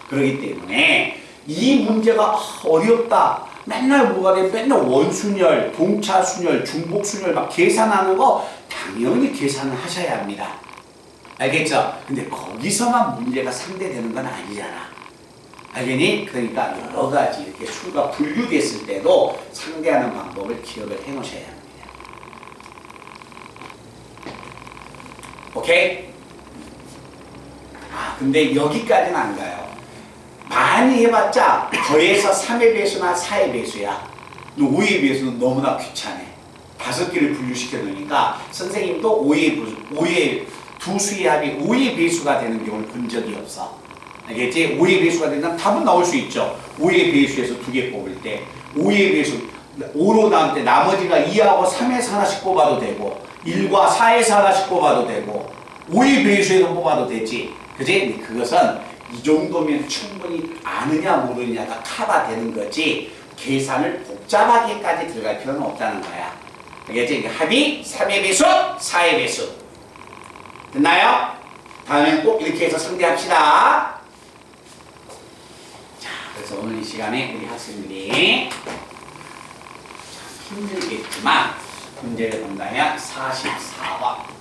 그렇기 때문에 이 문제가 어렵다. 맨날 뭐가 돼? 맨날 원순열, 동차순열, 중복순열 막 계산하는 거 당연히 계산을 하셔야 합니다. 알겠죠? 근데 거기서만 문제가 상대되는 건 아니잖아. 알겠니? 그러니까 여러 가지 이렇게 수가 분류됐을 때도 상대하는 방법을 기억을 해 놓으셔야 합니다. 오케이? 근데 여기까지는 안 가요. 많이 해봤자 더해서 3의 배수나 4의 배수야. 5의 배수는 너무나 귀찮아. 5개를 분류시켜 놓으니까 선생님도 5의 두 수의 합이 5의 배수가 되는 경우를 본 적이 없어. 알겠지? 5의 배수가 된다면 답은 나올 수 있죠. 5의 배수에서 2개 뽑을 때 5의 배수 5로 나올 때 나머지가 2하고 3에서 하나씩 뽑아도 되고 1과 4에서 하나씩 뽑아도 되고 5의 배수에서 뽑아도 되지. 그지? 그것은 이 정도면 충분히 아느냐 모르느냐가 커버되는 거지 계산을 복잡하게까지 들어갈 필요는 없다는 거야. 알겠지? 합이 3의 배수, 4의 배수. 됐나요? 다음엔 꼭 이렇게 해서 상대합시다. 자, 그래서 오늘 이 시간에 우리 학생들이 힘들겠지만 문제를 본다면 44번.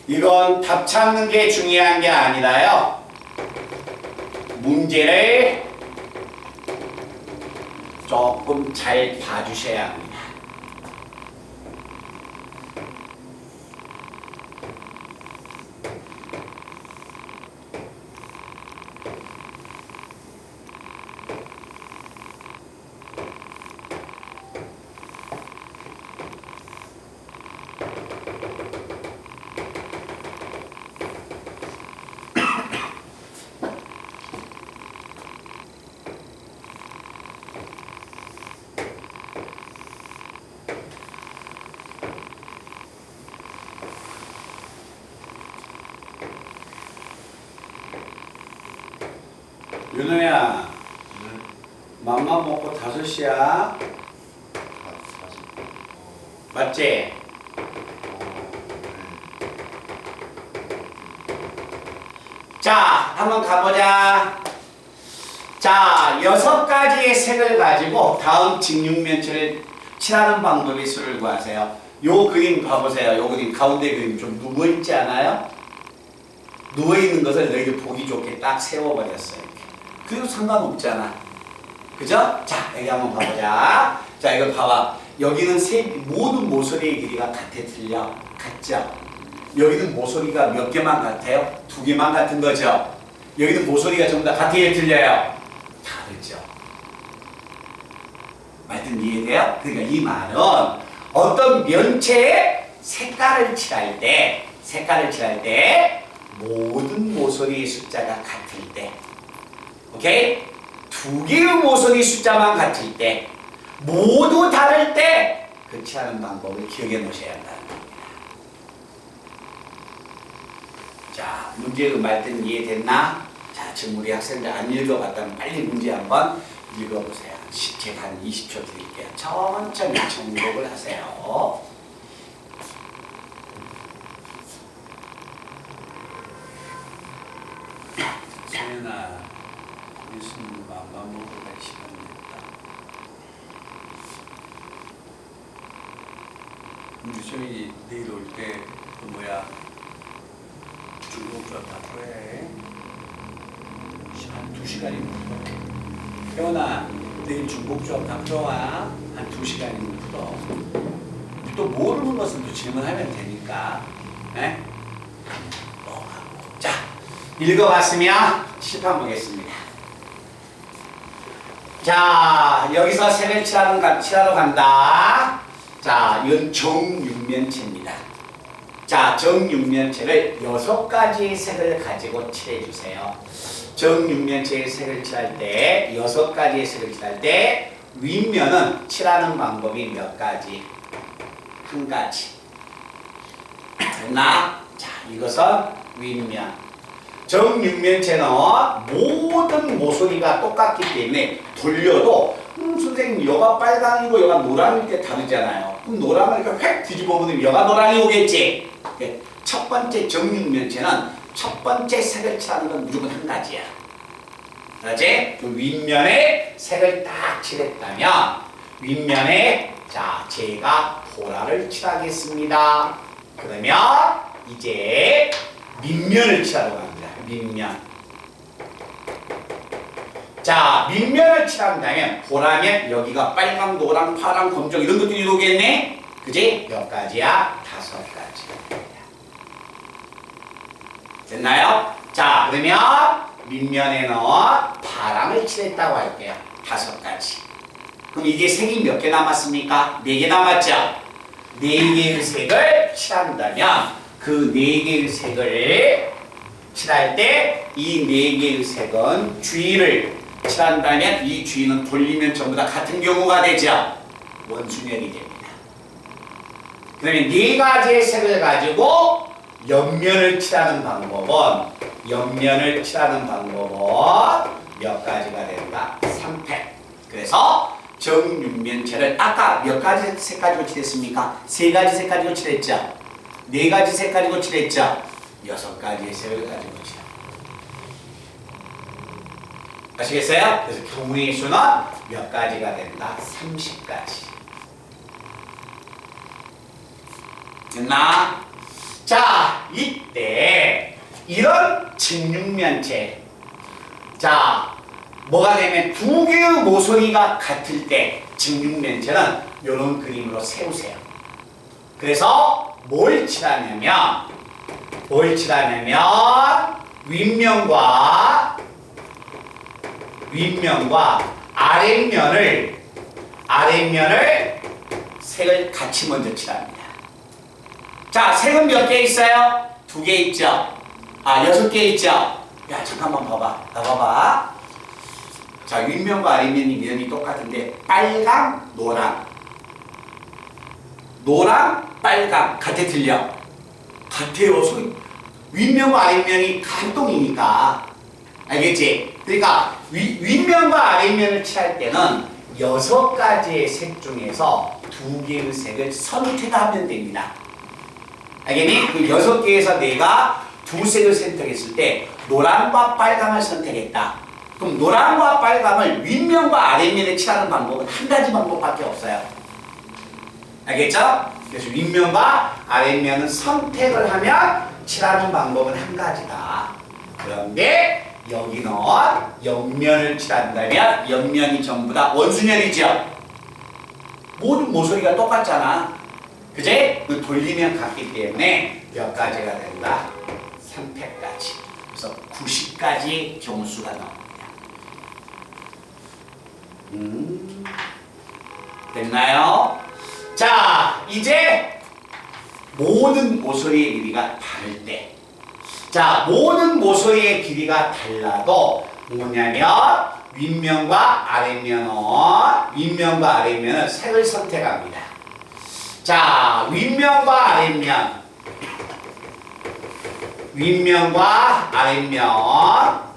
이건 답 찾는 게 중요한 게 아니라요. 문제를 조금 잘 봐주셔야 합니다. 윤호야, 맘만 먹고 5시야. 맞지? 자, 한번 가보자. 자, 6가지의 색을 가지고 다음 직육면체를 칠하는 방법의 수를 구하세요. 요 그림 봐보세요. 요 그림 가운데 그림 좀 누워있지 않아요? 누워있는 것을 너희들 보기 좋게 딱 세워버렸어요. 그래도 상관없잖아. 그죠? 자, 여기 한번 봐보자. 자, 이거 봐봐. 여기는 모든 모서리의 길이가 같아 틀려. 같죠? 여기는 모서리가 몇 개만 같아요? 2개만 같은 거죠? 여기는 모서리가 전부 다 같아요? 틀려요? 다르죠? 말씀 이해돼요? 그러니까 이 말은 어떤 면체의 색깔을 칠할 때 모든 모서리의 숫자가 같을 때, 오케이? 2개의 모서리 숫자만 같을 때, 모두 다를 때 그 칠하는 방법을 기억해 놓으셔야 한다는 겁니다. 자, 문제 말든 이해됐나? 자, 지금 우리 학생들 안 읽어봤다면 빨리 문제 한번 읽어보세요. 제가 한 20초 드릴게요. 천천히 정독을 하세요. 소연아, 예수님 맘만 먹고 갈 시간 됐다. 우리 소연이 내일 올 때 그 뭐야 중국어 다 풀어야 해. 한 2시간이면 풀어. 태원아, 내일 중국 수업 다 풀어와. 한 2시간이면 풀어. 또 모르는 것은 또 질문하면 되니까. 네? 자, 읽어봤으면 칠판 보겠습니다. 자, 여기서 색을 칠하러 간다. 자, 이건 정육면체입니다. 자, 정육면체를 6가지의 색을 가지고 칠해주세요. 정육면체의 색을 칠할 때, 6가지의 색을 칠할 때, 윗면은 칠하는 방법이 몇 가지? 한 가지. 됐나? 자, 이것은 윗면. 정육면체는 모든 모서리가 똑같기 때문에 돌려도 선생님 여가 빨강이고 여가 노랑일 때 다르잖아요. 그럼 노랑을 이렇게 획 뒤집어 보면 여가 노랑이 오겠지. 첫 번째 정육면체는 첫 번째 색을 칠하는 건 무조건 한 가지야. 그렇지? 그 윗면에 색을 딱 칠했다면 윗면에 자, 제가 보라를 칠하겠습니다. 그러면 이제 밑면을 칠하러 갑니다. 밑면. 자, 밑면을 칠한다면 보라면 여기가 빨강, 노랑, 파랑, 검정 이런 것들이 오겠네? 그지? 몇 가지야? 5가지. 됐나요? 자, 그러면 밑면에는 파랑을 칠했다고 할게요. 5가지. 그럼 이게 색이 몇 개 남았습니까? 4개 남았죠? 4개의 색을 칠한다면 그 4개의 색을 칠할 때 이 4개의 색은 주위를 칠한다면 이 주위는 돌리면 전부 다 같은 경우가 되죠. 원순열이 됩니다. 그러면 4가지의 색을 가지고 옆면을 칠하는 방법은 몇 가지가 된다? 3팩. 그래서 정육면체를 아까 몇 가지 색 가지고 칠했습니까? 3가지 색 가지고 칠했죠? 4가지 색 가지고 칠했죠? 6가지의 색을 가지고 칠합니다. 아시겠어요? 그래서 경우의 수는 몇 가지가 된다? 30가지. 됐나? 자, 이때 이런 정육면체 자, 뭐가 되면 2개의 모서리가 같을 때 정육면체는 이런 그림으로 세우세요. 그래서 뭘 칠하냐면 윗면과 아랫면을 색을 같이 먼저 칠합니다. 자, 색은 몇 개 있어요? 2개 있죠? 6개 있죠? 야, 잠깐만 봐봐. 봐봐. 자, 윗면과 아랫면이 면이 똑같은데 빨강, 노랑, 빨강 같아 틀려? 같아요. 윗면과 아랫면이 간동이니까 알겠지? 그러니까 윗면과 아랫면을 칠할 때는 6가지의 색 중에서 2개의 색을 선택하면 됩니다. 알겠니? 그 6개에서 내가 2색을 선택했을 때 노랑과 빨강을 선택했다. 그럼 노랑과 빨강을 윗면과 아랫면에 칠하는 방법은 한 가지 방법밖에 없어요. 알겠죠? 그래서 윗면과 아랫면은 선택을 하면 칠하는 방법은 한 가지다. 그런데 여기는 옆면을 칠한다면 옆면이 전부 다 원순열이죠. 모든 모서리가 똑같잖아. 그제? 돌리면 같기 때문에 몇 가지가 된다? 3팩까지. 그래서 90가지 경우수가 나옵니다. 됐나요? 자, 이제 모든 모서리의 길이가 다를 때, 자, 모든 모서리의 길이가 달라도 뭐냐면 윗면과 아랫면은 색을 선택합니다. 자, 윗면과 아랫면.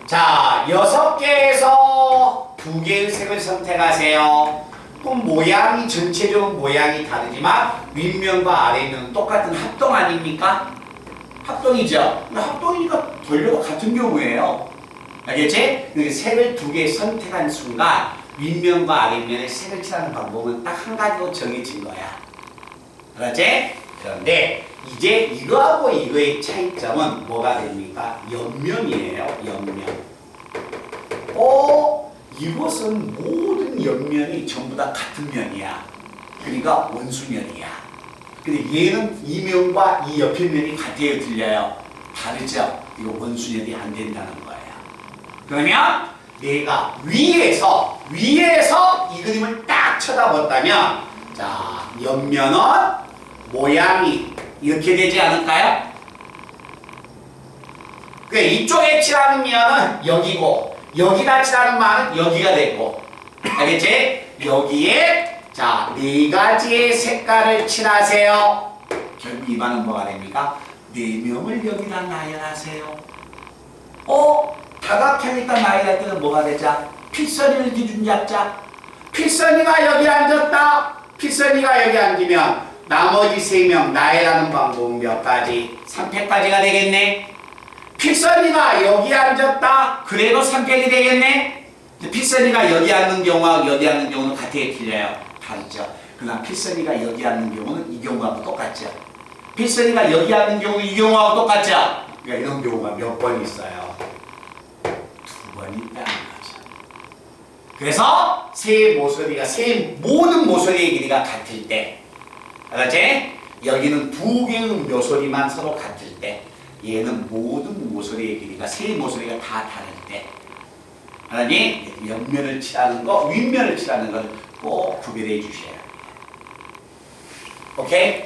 자, 6개에서 2개의 색을 선택하세요. 그럼 모양이, 전체적으로 모양이 다르지만 윗면과 아랫면은 똑같은 합동 아닙니까? 합동이죠. 합동이니까 돌려도 같은 경우예요. 알겠지? 그러니까 색을 2개 선택한 순간 윗면과 아랫면에 색을 칠하는 방법은 딱 한 가지로 정해진 거야. 알았지? 그런데 이제 이거하고 이거의 차이점은 뭐가 됩니까? 옆면이에요. 옆면. 이것은 모든 옆면이 전부 다 같은 면이야. 그러니까 원수면이야. 근데 얘는 이 면과 이 옆에 면이 같아요, 틀려요? 다르죠? 이거 원수면이 안 된다는 거예요. 그러면 내가 위에서 이 그림을 딱 쳐다봤다면, 자, 옆면은 모양이 이렇게 되지 않을까요? 그 이쪽에 칠하는 면은 여기고, 여기다 칠하는 면은 여기가 되고, 알겠지? 여기에 자, 4가지의 색깔을 칠하세요. 결국 이 말은 뭐가 됩니까? 4명을 여기다 나열하세요. 다각형이다 나열할 때는 뭐가 되자? 필선이를 기준 잡자. 필선이가 여기 앉았다. 필선이가 여기 앉으면 나머지 3명 나열하는 방법은 몇 가지? 3팩까지가 되겠네. 필선이가 여기 앉았다. 그래도 3팩이 되겠네. 필선이가 여기 앉는 경우와 여기 앉는 경우는 같아요, 틀려요? 다르죠. 그러나 필선이가 여기 앉는 경우는 이 경우하고 똑같죠. 필선이가 여기 앉는 경우는 이 경우하고 똑같죠. 그러니까 이런 경우가 몇 번 있어요? 2번 있다는 거죠. 그래서 모든 모서리의 길이가 같을 때, 알았지? 여기는 2개의 모서리만 서로 같을 때, 얘는 모든 모서리의 길이가, 세 모서리가 다 다를 때, 알았니? 옆면을 칠하는 거, 윗면을 칠하는 걸 꼭 구별해 주셔야 합니다. 오케이?